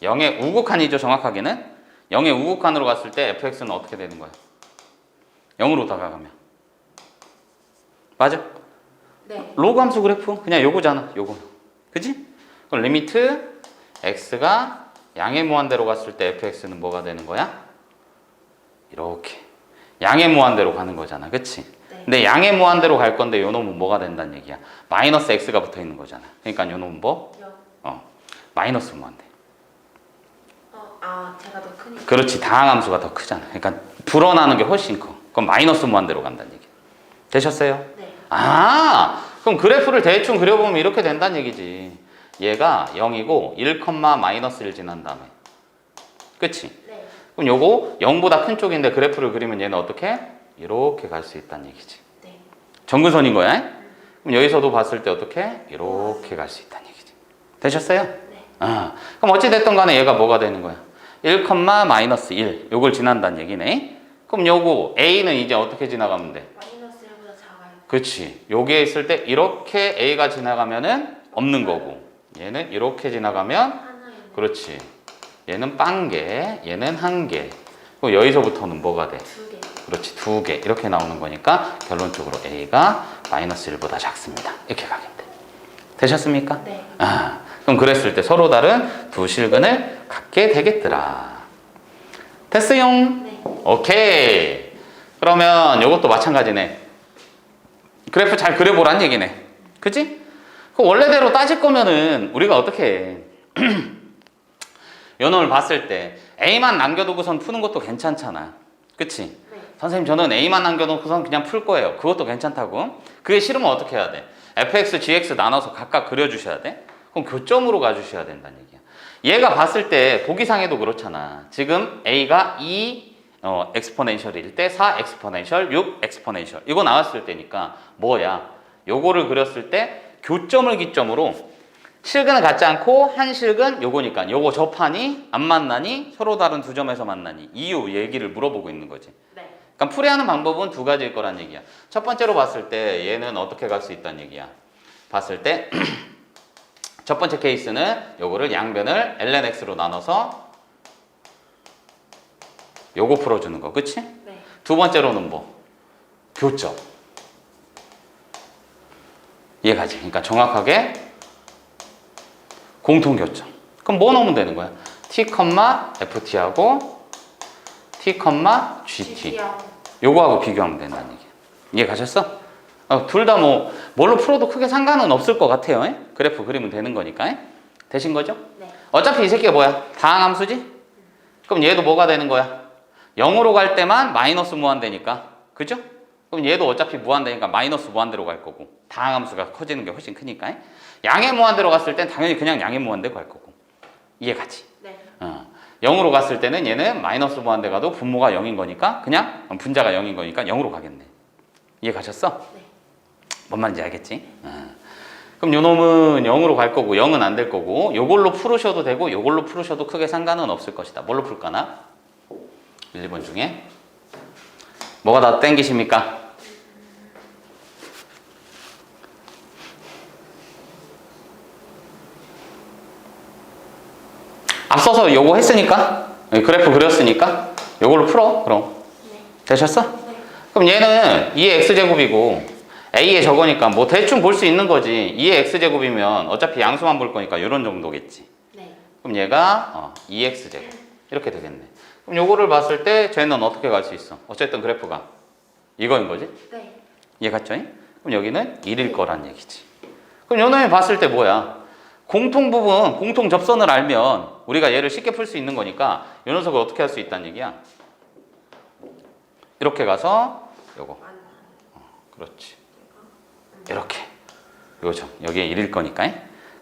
0의 우극한이죠. 정확하게는 0의 우극한으로 갔을 때 fx는 어떻게 되는 거야? 0으로 다가가면 맞아? 네. 로그 함수 그래프 그냥 요거잖아. 요거. 그지? 그럼 리미트 x가 양의 무한대로 갔을 때 fx는 뭐가 되는 거야? 이렇게 양의 무한대로 가는 거잖아. 그치? 네. 근데 양의 무한대로 갈 건데 요 놈은 뭐가 된다는 얘기야? 마이너스 x가 붙어 있는 거잖아. 그러니까 요 놈은 뭐? 마이너스 무한대. 제가 더 크니까. 그렇지. 다항함수가 더 크잖아. 그러니까 불어나는 게 훨씬 커. 그럼 마이너스 무한대로 간다는 얘기. 되셨어요? 네. 그럼 그래프를 대충 그려보면 이렇게 된다는 얘기지. 얘가 0이고 1, 지난 다음에. 그치? 네. 그럼 요거 0보다 큰 쪽인데 그래프를 그리면 얘는 어떻게? 이렇게 갈 수 있다는 얘기지. 네. 정근선인 거야. 그럼 여기서도 봤을 때 어떻게? 이렇게 갈 수 있다는 얘기지. 되셨어요? 네. 그럼 어찌됐든 간에 얘가 뭐가 되는 거야? 1, 마이너스 1 요걸 지난다는 얘기네. 그럼 요거 A는 이제 어떻게 지나가면 돼? 마이너스 1보다 작아요. 그렇지. 여기에 있을 때 이렇게 A가 지나가면은 없는 거고, 얘는 이렇게 지나가면 하나에 그렇지. 얘는 빵개, 얘는 한 개. 그리고 여기서부터는 뭐가 돼? 2개. 그렇지, 2개. 이렇게 나오는 거니까 결론적으로 A가 마이너스 1보다 작습니다. 이렇게 가겠대. 되셨습니까? 네. 그럼 그랬을 때 서로 다른 두 실근을 갖게 되겠더라. 됐어요? 네. 오케이. 그러면 이것도 마찬가지네. 그래프 잘 그려보란 얘기네. 그치? 그 원래대로 따질 거면은 우리가 어떻게 해? 요 놈을 봤을 때 A만 남겨두고선 푸는 것도 괜찮잖아. 그치? 네. 선생님 저는 A만 남겨놓고선 그냥 풀 거예요. 그것도 괜찮다고. 그게 싫으면 어떻게 해야 돼? fx, gx 나눠서 각각 그려주셔야 돼. 그럼 교점으로 가주셔야 된다는 얘기야. 얘가 봤을 때 보기상에도 그렇잖아. 지금 A가 2 엑스포넨셜일 때 4 엑스포넨셜, 6 엑스포넨셜 이거 나왔을 때니까 뭐야? 요거를 그렸을 때 교점을 기점으로 실근을 갖지 않고 한 실근 요거니까 요거 접하니 안 만나니 서로 다른 두 점에서 만나니 이유 얘기를 물어보고 있는 거지. 네. 그러니까 풀이하는 방법은 두 가지일 거란 얘기야. 첫 번째로 봤을 때 얘는 어떻게 갈 수 있다는 얘기야. 봤을 때 첫 번째 케이스는 요거를 양변을 lnx로 나눠서 요거 풀어주는 거, 그치? 네. 두 번째로는 뭐? 교점. 이해가지? 그러니까 정확하게 공통교점. 그럼 뭐 넣으면 되는 거야? t, ft하고 t, gt. GT하고. 요거하고 비교하면 된다는 얘기야. 이해 가셨어? 둘 다 뭐 뭘로 풀어도 크게 상관은 없을 것 같아요. 그래프 그리면 되는 거니까. 되신 거죠? 네. 어차피 이 새끼가 뭐야? 다항함수지? 그럼 얘도 뭐가 되는 거야? 0으로 갈 때만 마이너스 무한대니까. 그죠? 그럼 얘도 어차피 무한대니까 마이너스 무한대로 갈 거고, 다항함수가 커지는 게 훨씬 크니까. 양의 무한대로 갔을 땐 당연히 그냥 양의 무한대로 갈 거고. 이해 가지? 네. 0으로 갔을 때는 얘는 마이너스 무한대 가도 분모가 0인 거니까 그냥 분자가 0인 거니까 0으로 가겠네. 이해 가셨어? 네. 뭔 말인지 알겠지? 그럼 요 놈은 0으로 갈 거고 0은 안 될 거고 요걸로 풀으셔도 되고 요걸로 풀으셔도 크게 상관은 없을 것이다. 뭘로 풀까나? 1, 2번 중에 뭐가 다 땡기십니까? 앞서서 요거 했으니까 그래프 그렸으니까 요걸로 풀어. 그럼 네. 되셨어? 네. 그럼 얘는 2의 x제곱이고 a의 저거니까 뭐 대충 볼 수 있는 거지. 2의 x제곱이면 어차피 양수만 볼 거니까 이런 정도겠지. 네. 그럼 얘가 2x제곱 이렇게 되겠네. 그럼 요거를 봤을 때 쟤는 어떻게 갈 수 있어? 어쨌든 그래프가 이거인 거지. 네. 이해 갔죠? 그럼 여기는 1일 거란 얘기지. 그럼 요 놈이 봤을 때 뭐야? 공통 부분, 공통 접선을 알면 우리가 얘를 쉽게 풀 수 있는 거니까 요 녀석을 어떻게 할 수 있다는 얘기야? 이렇게 가서 요거. 그렇지. 이렇게. 요 점. 여기에 1일 거니까.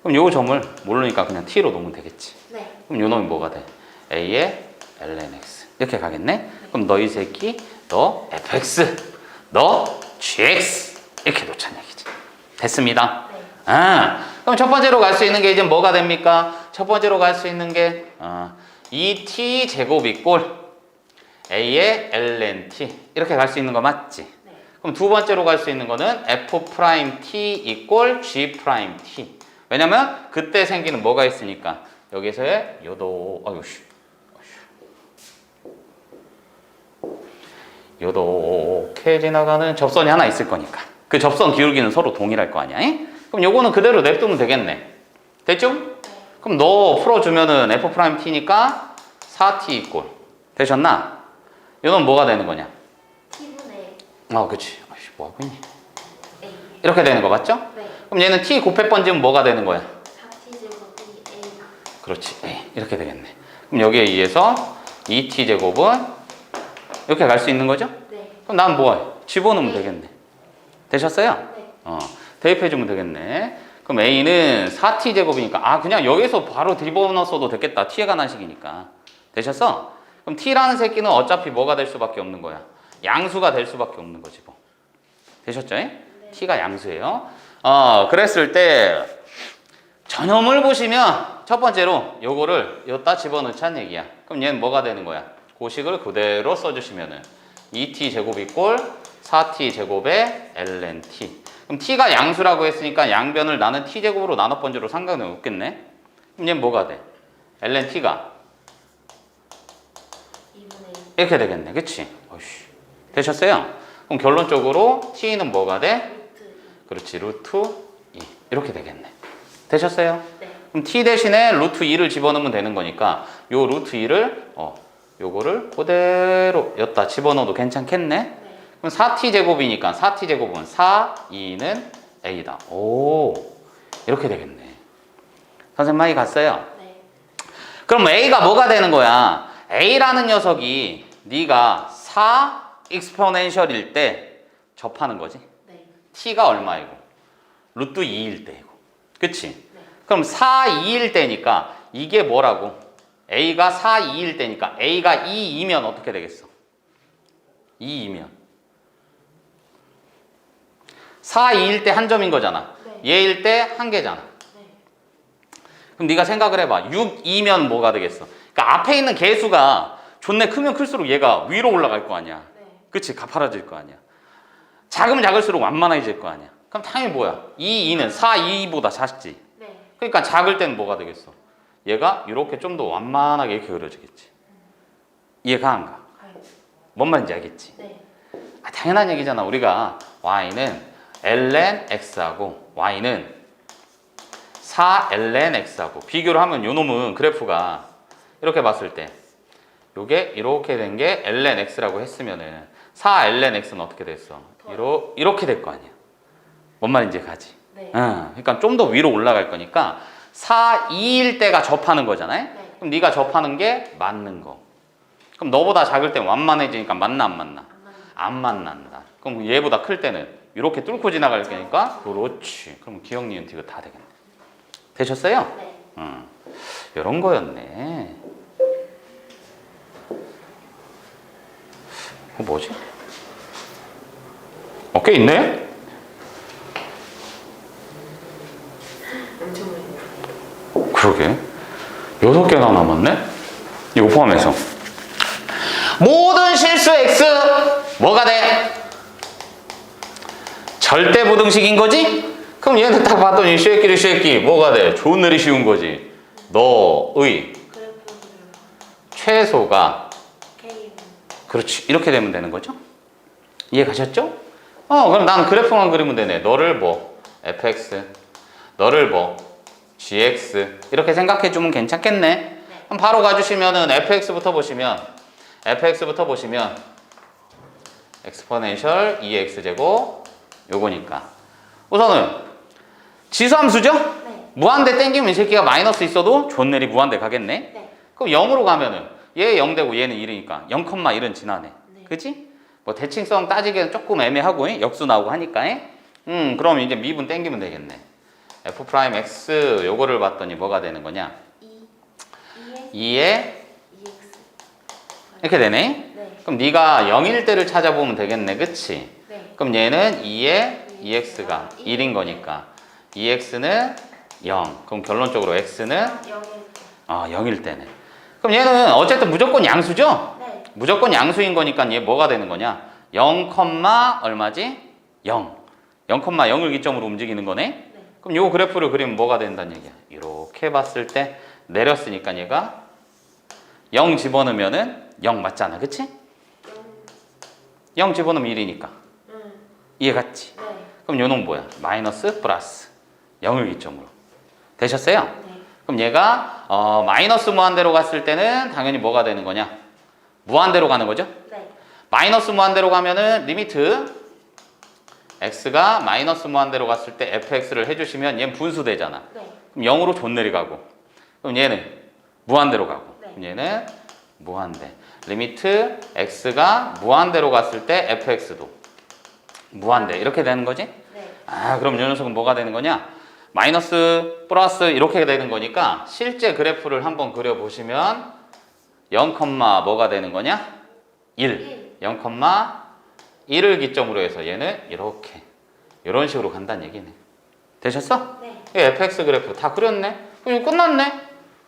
그럼 요 점을 모르니까 그냥 t로 놓으면 되겠지. 네. 그럼 요 놈이 뭐가 돼? a의 lnx. 이렇게 가겠네? 그럼 너 이 새끼, 너 fx, 너 gx. 이렇게 놓자는 얘기지. 됐습니다. 네. 그럼 첫 번째로 갈 수 있는 게 이제 뭐가 됩니까? 첫 번째로 갈 수 있는 게 2t 제곱 이꼴 a의 lnt. 이렇게 갈 수 있는 거 맞지? 네. 그럼 두 번째로 갈 수 있는 거는 f't 이꼴 g't. 왜냐면 그때 생기는 뭐가 있으니까 여기서의 요도 요렇게 지나가는 접선이 하나 있을 거니까 그 접선 기울기는 서로 동일할 거 아니야? 그럼 요거는 그대로 냅두면 되겠네. 됐죠? 그럼 너 풀어주면은 f't니까 4t 이꼴 되셨나? 요는 뭐가 되는 거냐? t분의 그치. 뭐 하고 있니? a. 이렇게 되는 거 맞죠? 네. 그럼 얘는 t 곱해 번지면 뭐가 되는 거야? 4t 제곱이 a다. 그렇지. 이렇게 되겠네. 그럼 여기에 의해서 2t 제곱은 이렇게 갈 수 있는 거죠? 네. 그럼 난 뭐해? 집어넣으면 되겠네. 되셨어요? 네. 대입해주면 되겠네. 그럼 a는 4t 제곱이니까 그냥 여기서 바로 집어넣었어도 됐겠다. t에 관한 식이니까. 되셨어? 그럼 t라는 새끼는 어차피 뭐가 될 수밖에 없는 거야? 양수가 될 수밖에 없는 거지 뭐. 되셨죠? t가 양수예요. 그랬을 때 전염을 보시면 첫 번째로 요거를 여기다 집어넣자는 얘기야. 그럼 얘는 뭐가 되는 거야? 고식을 그대로 써주시면은 2t 제곱 이꼴 4t 제곱에 ln t. 그럼 t가 양수라고 했으니까 양변을 나는 t 제곱으로 나눠 번지로 상관이 없겠네. 그럼 얘는 뭐가 돼? ln t가 2분의 1 이렇게 되겠네. 그치? 어이씨. 되셨어요? 그럼 결론적으로 t는 뭐가 돼? 루트 2. 그렇지. 루트 2. 이렇게 되겠네. 되셨어요? 네. 그럼 t 대신에 루트 2를 집어넣으면 되는 거니까 요 루트 2를 요거를 그대로 여기다 집어넣어도 괜찮겠네? 네. 그럼 4t 제곱이니까 4t 제곱은 4, 2는 a다. 오, 이렇게 되겠네. 선생님 많이 갔어요? 네. 그럼 a가 뭐가 되는 거야? a라는 녀석이 네가 4 익스포넨셜일 때 접하는 거지. 네. t가 얼마이고? 루트 2일 때이고. 그치? 네. 그럼 4, 2일 때니까 이게 뭐라고? a가 4, 2일 때니까 a가 2이면 어떻게 되겠어? 2이면 4, 2일 때 한 점인 거잖아. 네. 얘일 때 한 개잖아. 네. 그럼 네가 생각을 해봐. 6, 2면 뭐가 되겠어? 그러니까 앞에 있는 개수가 존내 크면 클수록 얘가 위로 올라갈 거 아니야. 네. 그치? 가파라질 거 아니야. 작으면 작을수록 완만해질 거 아니야. 그럼 당연히 뭐야? 2, 2는 4, 2보다 작지. 네. 그러니까 작을 때는 뭐가 되겠어? 얘가 이렇게 좀 더 완만하게 이렇게 그려지겠지. 이해가 안 가? 가요. 뭔 말인지 알겠지? 네. 당연한 얘기잖아. 우리가 y는 ln x하고 y는 4ln x하고 비교를 하면 요 놈은 그래프가 이렇게 봤을 때 요게 이렇게 된 게 ln x라고 했으면은 4ln x는 어떻게 됐어? 이렇게 될 거 아니야. 뭔 말인지 가지? 네. 그러니까 좀 더 위로 올라갈 거니까 4, 2일 때가 접하는 거잖아요. 네. 그럼 네가 접하는 게 맞는 거. 그럼 너보다 작을 때 완만해지니까 맞나 안 맞나? 안 맞는. 안 만난다. 그럼 얘보다 클 때는 이렇게 뚫고 지나갈 거니까 그렇지. 그럼 기억, 니은, 디귿 다 되겠네. 되셨어요? 네. 이런 거였네. 뭐지? 꽤 있네? 엄청 많이. 그러게. 6개나 남았네? 이거 포함해서. 모든 실수 x 뭐가 돼? 절대 부등식인 거지? 그럼 얘는 딱 봤더니 쉐끼리 뭐가 돼? 존내리 쉬운 거지. 너의 그래프를 최소가 K 그렇지. 이렇게 되면 되는 거죠? 이해 가셨죠? 그럼 나는 그래프만 그리면 되네. 너를 뭐 fx, 너를 뭐 gx 이렇게 생각해 주면 괜찮겠네. 네. 그럼 바로 가주시면은 fx부터 보시면 엑스포넨셜 2x 제곱 요거니까 우선은 지수함수죠? 네. 무한대 땡기면 이 새끼가 마이너스 있어도 존내리 무한대 가겠네. 네. 그럼 0으로 가면은 얘 0 되고 얘는 1이니까 0,1은 지나네. 네. 그치? 뭐 대칭성 따지기는 조금 애매하고 역수 나오고 하니까 그럼 이제 미분 땡기면 되겠네. f 프라임 x 요거를 봤더니 뭐가 되는 거냐? 2에 2x. 이렇게 되네. 네. 그럼 네가 0일 때를 찾아보면 되겠네. 그치? 네. 그럼 얘는 2에 2x가 1인 거니까 2x는 0. 그럼 결론적으로 x는 0일 0일 때네. 그럼 얘는 어쨌든 무조건 양수죠? 네. 무조건 양수인 거니까 얘 뭐가 되는 거냐? 0, 얼마지? 0. 0,0을 기점으로 움직이는 거네? 네. 그럼 요 그래프를 그리면 뭐가 된다는 얘기야? 이렇게 봤을 때 내렸으니까 얘가 0 집어넣으면은 0 맞잖아. 그치? 0 집어넣으면 1이니까. 이해 갔지? 네. 그럼 요놈 뭐야? 마이너스 플러스 0을 기점으로. 되셨어요? 네. 그럼 얘가 마이너스 무한대로 갔을 때는 당연히 뭐가 되는 거냐? 무한대로 가는 거죠? 네. 마이너스 무한대로 가면은 리미트 x가 마이너스 무한대로 갔을 때 fx를 해주시면 얘는 분수되잖아. 네. 그럼 0으로 존내리 가고 그럼 얘는 무한대로 가고 네. 그럼 얘는 무한대. 리미트 x가 무한대로 갔을 때 fx도 무한대. 이렇게 되는 거지? 네. 그럼 이 녀석은 뭐가 되는 거냐? 마이너스 플러스 이렇게 되는 거니까 실제 그래프를 한번 그려보시면 0, 뭐가 되는 거냐? 1. 0,1을 기점으로 해서 얘는 이렇게 이런 식으로 간다는 얘기네. 되셨어? 네. 이 fx 그래프 다 그렸네? 그럼 이거 끝났네?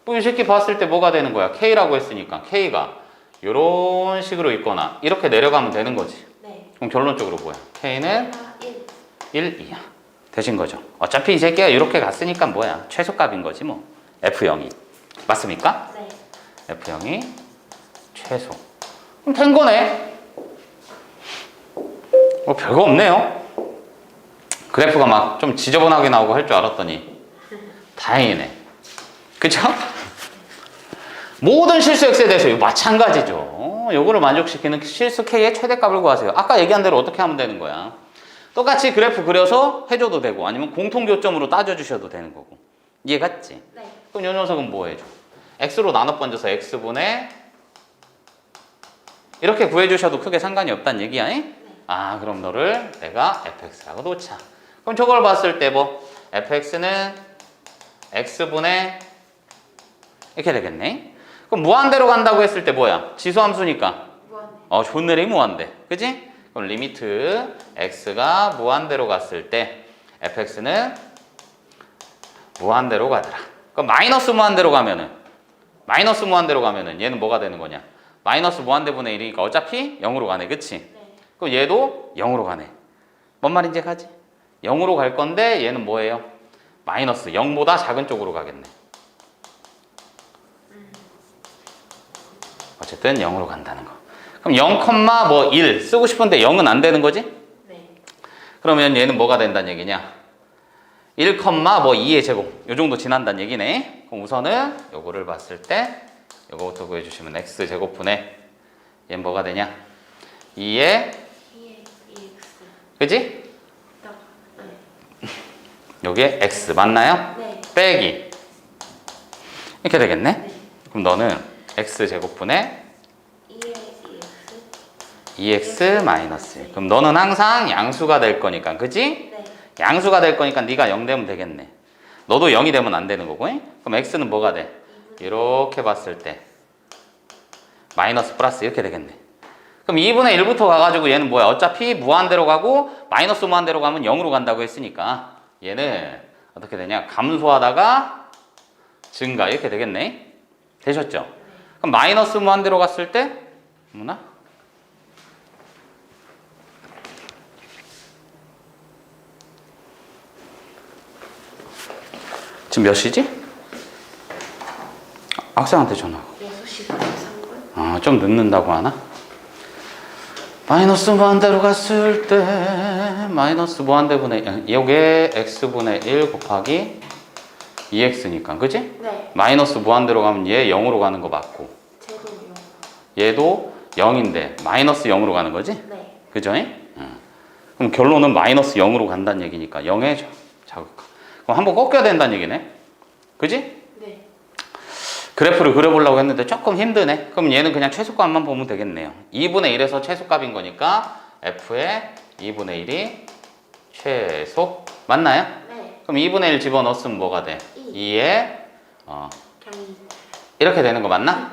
그럼 이 새끼 봤을 때 뭐가 되는 거야? k라고 했으니까 k가 이런 식으로 있거나 이렇게 내려가면 되는 거지. 네. 그럼 결론적으로 뭐야? k는 1. 1, 2야. 되신 거죠? 어차피 이 새끼가 이렇게 갔으니까 뭐야? 최소값인 거지 뭐. f0이. 맞습니까? 네. f0이 최소. 그럼 된 거네. 뭐 별거 없네요. 그래프가 막 좀 지저분하게 나오고 할 줄 알았더니 다행이네. 그쵸? 모든 실수 x에 대해서 이거 마찬가지죠. 요거를 만족시키는 실수 k의 최대값을 구하세요. 아까 얘기한 대로 어떻게 하면 되는 거야? 똑같이 그래프 그려서 해줘도 되고 아니면 공통교점으로 따져주셔도 되는 거고. 이해갔지? 네. 그럼 요 녀석은 뭐 해줘? x로 나눠 번져서 x분의 이렇게 구해주셔도 크게 상관이 없다는 얘기야. 네. 아 그럼 너를 내가 fx라고 놓자. 그럼 저걸 봤을 때 뭐 fx는 x분의 이렇게 되겠네. 그럼 무한대로 간다고 했을 때 뭐야? 지수함수니까 무한대. 존내리 무한대. 그지? 그럼 리미트 x가 무한대로 갔을 때 fx는 무한대로 가더라. 그럼 마이너스 무한대로 가면은 얘는 뭐가 되는 거냐? 마이너스 무한대분의 1이니까 어차피 0으로 가네. 그치? 네. 그럼 얘도 0으로 가네. 뭔 말인지 가지? 0으로 갈 건데 얘는 뭐예요? 마이너스 0보다 작은 쪽으로 가겠네. 어쨌든 0으로 간다는 거. 그럼 0,1 쓰고 싶은데 0은 안 되는 거지? 네. 그러면 얘는 뭐가 된다는 얘기냐? 1,2의 제곱 요 정도 지난다는 얘기네. 그럼 우선은 요거를 봤을 때 요거부터 구해주시면 x 제곱분의 얘는 뭐가 되냐? 2의 2x. 그지? 딱. 네. 요게 x 맞나요? 네. 빼기 이렇게 되겠네. 네. 그럼 너는 x 제곱분의 2x. 2x 마이너스 1. 그럼 너는 항상 양수가 될 거니까 그지? 네. 양수가 될 거니까 네가 0 되면 되겠네. 너도 0이 되면 안 되는 거고. 그럼 x는 뭐가 돼? 이렇게 봤을 때 마이너스 플러스 이렇게 되겠네. 그럼 2분의 1부터 가가지고 얘는 뭐야? 어차피 무한대로 가고 마이너스 무한대로 가면 0으로 간다고 했으니까 얘는 어떻게 되냐? 감소하다가 증가 이렇게 되겠네. 되셨죠? 그럼 마이너스 무한대로 갔을 때 뭐나? 지금 몇 시지? 학생한테 전화. 6시 43분? 좀 늦는다고 하나? 마이너스 무한대로 갔을 때 마이너스 무한대분의 요게 x분의 1 곱하기 2x니까 그지? 네. 마이너스 무한대로 가면 얘 0으로 가는 거 맞고 제곱 0. 얘도 0인데 마이너스 0으로 가는 거지? 네. 그죠? 그럼 결론은 마이너스 0으로 간다는 얘기니까 0의 자극. 그럼 한번 꺾여야 된다는 얘기네. 그지? 네. 그래프를 그려보려고 했는데 조금 힘드네. 그럼 얘는 그냥 최소값만 보면 되겠네요. 2분의 1에서 최소값인 거니까 f의 2분의 1이 최소 맞나요? 네. 그럼 2분의 1 집어넣었으면 뭐가 돼? 2에 경이. 이렇게 되는 거 맞나?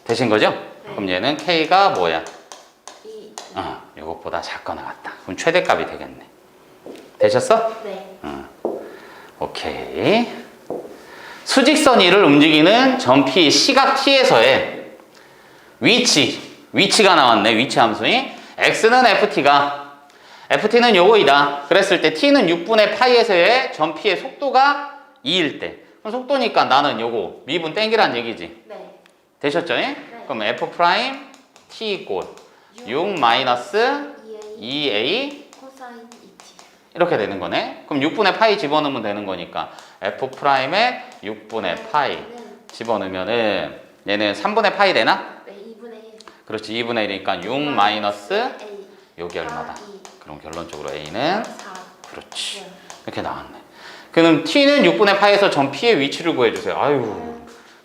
되신 거죠? 그럼 얘는 k가 뭐야? 2. 이것보다 작거나 같다. 그럼 최대값이 되겠네. 되셨어? 네. 오케이. 수직선 1을 움직이는 점 P 시각 T에서의 위치가 나왔네. 위치 함수이 x는 ft는 요거이다. 그랬을 때 t는 6분의 파이에서의 점 P의 속도가 2일 때. 그럼 속도니까 나는 요거 미분 땡기란 얘기지. 네. 되셨죠? 그럼 f 프라임 t 이꼴 6 마이너스 2a 코사인 2t. 이렇게 되는 거네. 그럼 6분의 파이 집어넣으면 되는 거니까 f 프라임에 6분의 파이 집어넣으면은 얘는 3분의 파이 되나? 네. 2분의 1. 그렇지. 2분의 1이니까 6 마이너스 A. 요게 얼마다? 2. 그럼 결론적으로 a는 4. 그렇지. 네. 이렇게 나왔네. 그럼 t는 6분의 파이에서 점 P의 위치를 구해주세요. 아유.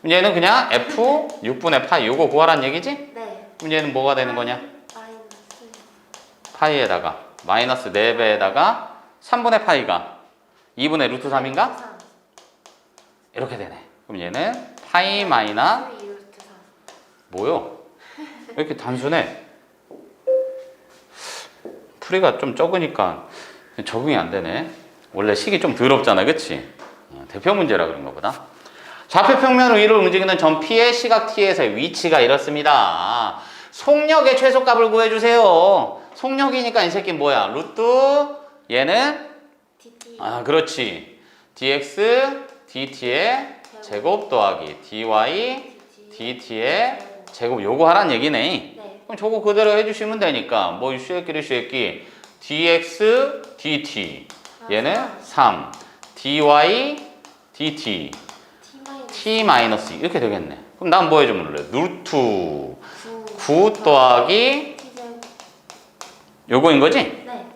그럼 얘는 그냥 f 6분의 파이 요거 구하란 얘기지? 네. 그럼 얘는 뭐가 되는 거냐? 마이너스. 파이에다가 마이너스 4배에다가 3분의 파이가 2분의 루트 3인가? 3. 이렇게 되네. 그럼 얘는 파이 마이너 2 루트 3. 뭐요? 왜 이렇게 단순해? 풀이가 좀 적으니까 적응이 안 되네. 원래 식이 좀 더럽잖아, 그치? 대표 문제라 그런가 보다. 좌표 평면 위로 움직이는 점 P의 시각 T에서의 위치가 이렇습니다. 속력의 최소값을 구해주세요. 속력이니까 이 새끼 뭐야? 루트 얘는 dt. 그렇지. dx dt의 제곱 더하기 dy dt의 제곱 요거 하란 얘기네. 네. 그럼 저거 그대로 해주시면 되니까 뭐 쉐끼리 쉐끼 dx dt 얘는 3 dy dt t 마이너스 이렇게 되겠네. 그럼 난 뭐 해주면 돼? 루트 9 더하기 t제곱. 요거인 거지? 네.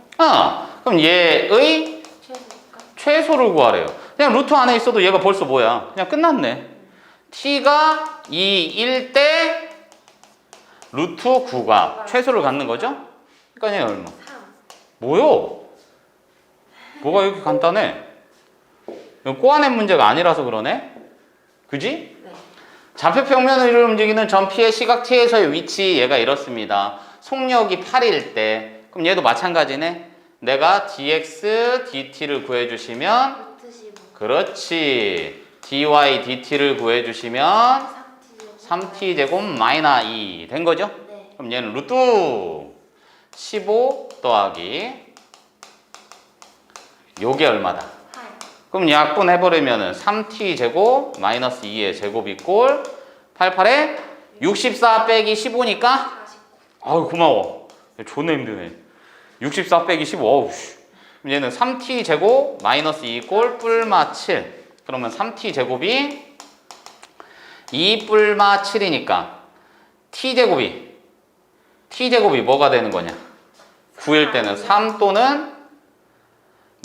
그럼 얘의 최소값. 최소를 구하래요. 그냥 루트 안에 있어도 얘가 벌써 뭐야? 그냥 끝났네. t가 2일 때 루트 9가 최소를 갖는 거죠? 그러니까 얘 얼마? 3. 뭐요? 뭐가 이렇게 간단해? 이거 꼬아낸 문제가 아니라서 그러네? 그지? 네. 좌표 평면 위를 움직이는 점 P의 시각 T에서의 위치 얘가 이렇습니다. 속력이 8일 때 그럼 얘도 마찬가지네. 내가 dx dt를 구해주시면 루트 15. 그렇지. dy dt를 구해주시면 3t제곱. 3t제곱 마이너 2 된 거죠? 네. 그럼 얘는 루트 15 더하기 요게 얼마다? 8. 그럼 약분해버리면은 3t제곱 마이너스 2의 제곱이 꼴 88에 64 빼기 15니까 49. 아유 고마워. 존나 힘드네. 64 빼기 15 어우 씨. 그럼 얘는 3t제곱 마이너스 2 꼴 뿔마 7 그러면 3t제곱이 2 뿔마 7이니까 t제곱이 뭐가 되는 거냐? 9일 때는 3 또는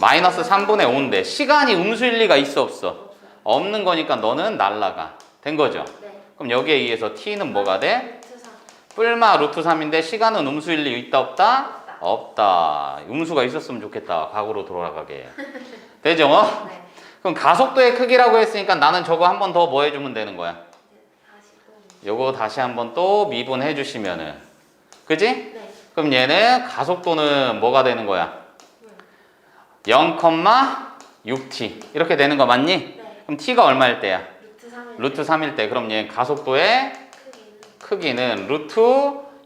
마이너스 3분의 5인데 시간이 음수일리가 있어 없어? 없는 거니까 너는 날라가. 된 거죠? 네. 그럼 여기에 의해서 t는 뭐가 돼? 루트 3. 뿔마 루트 3인데 시간은 음수일리 있다 없다? 없다. 음수가 있었으면 좋겠다. 과거로 돌아가게. 되죠? 네. 그럼 가속도의 크기라고 했으니까 나는 저거 한 번 더 뭐 해주면 되는 거야? 45. 요거 다시 한 번 또 미분해 주시면은 그지? 네. 그럼 얘는 가속도는 뭐가 되는 거야? 0,6t 이렇게 되는 거 맞니? 네. 그럼 t가 얼마일 때야? 루트 3일. 루트 3일 때 그럼 얘 가속도의 크기는. 크기는 루트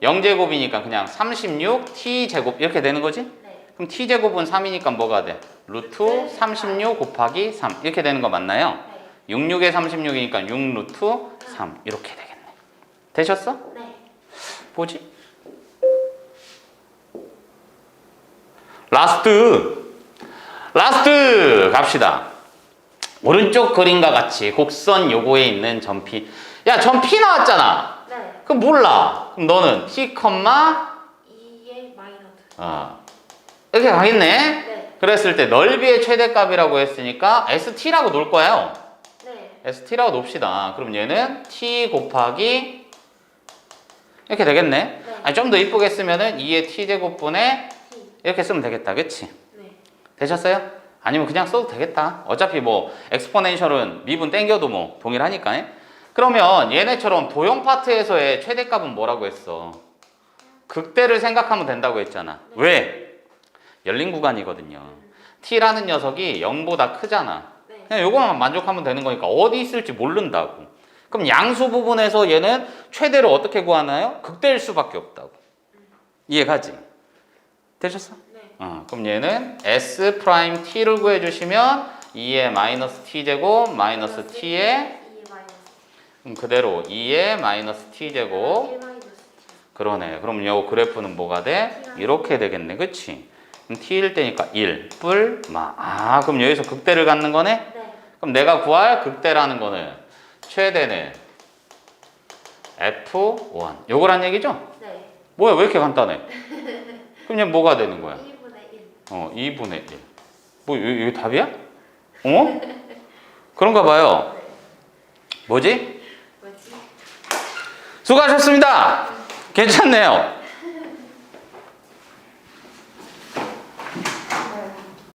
0제곱이니까 그냥 36t제곱 이렇게 되는 거지? 네. 그럼 t제곱은 3이니까 뭐가 돼? 루트 36 곱하기 3 이렇게 되는 거 맞나요? 네. 66에 36이니까 6 루트 3 이렇게 되겠네. 되셨어? 네. 뭐지? 라스트 갑시다. 오른쪽 그림과 같이 곡선 요거에 있는 점 P. 야, 점 P 나왔잖아. 네. 그럼 몰라. 그럼 너는 P, 2의 마이너스. 이렇게 가겠네. 네. 그랬을 때 넓이의 최대값이라고 했으니까 ST라고 놓을 거예요. 네. ST라고 놓읍시다. 그럼 얘는 T 곱하기 이렇게 되겠네. 네. 아니, 좀 더 이쁘게 쓰면은 2의 T제곱분의 T. 이렇게 쓰면 되겠다. 그치? 네. 되셨어요? 아니면 그냥 써도 되겠다. 어차피 뭐 엑스포넨셜은 미분 땡겨도 뭐 동일하니까. 그러면 얘네처럼 도형 파트에서의 최대값은 뭐라고 했어? 극대를 생각하면 된다고 했잖아. 네. 왜? 열린 구간이거든요. t라는 녀석이 0보다 크잖아. 네. 그냥 요거만 만족하면 되는 거니까 어디 있을지 모른다고. 그럼 양수 부분에서 얘는 최대를 어떻게 구하나요? 극대일 수밖에 없다고. 이해가지? 되셨어? 네. 그럼 얘는 S 프라임 T를 구해주시면 2의 마이너스 T제곱 마이너스 T의 2의 마이너스. 그대로 2의 마이너스 T제곱 1 마이너스 T. 그러네. 그럼 요 그래프는 뭐가 돼? 이렇게 되겠네. 그치? 그럼 T일 때니까 1 뿔마. 그럼 여기서 극대를 갖는 거네? 네. 그럼 내가 구할 극대라는 거는 최대는 F1 요거란 얘기죠? 네. 뭐야 왜 이렇게 간단해? 그럼 얘 뭐가 되는 거야? 1분의 1. 2분의 1. 뭐, 이게 답이야? 그런가 봐요. 네. 뭐지? 뭐지? 수고하셨습니다. 괜찮네요.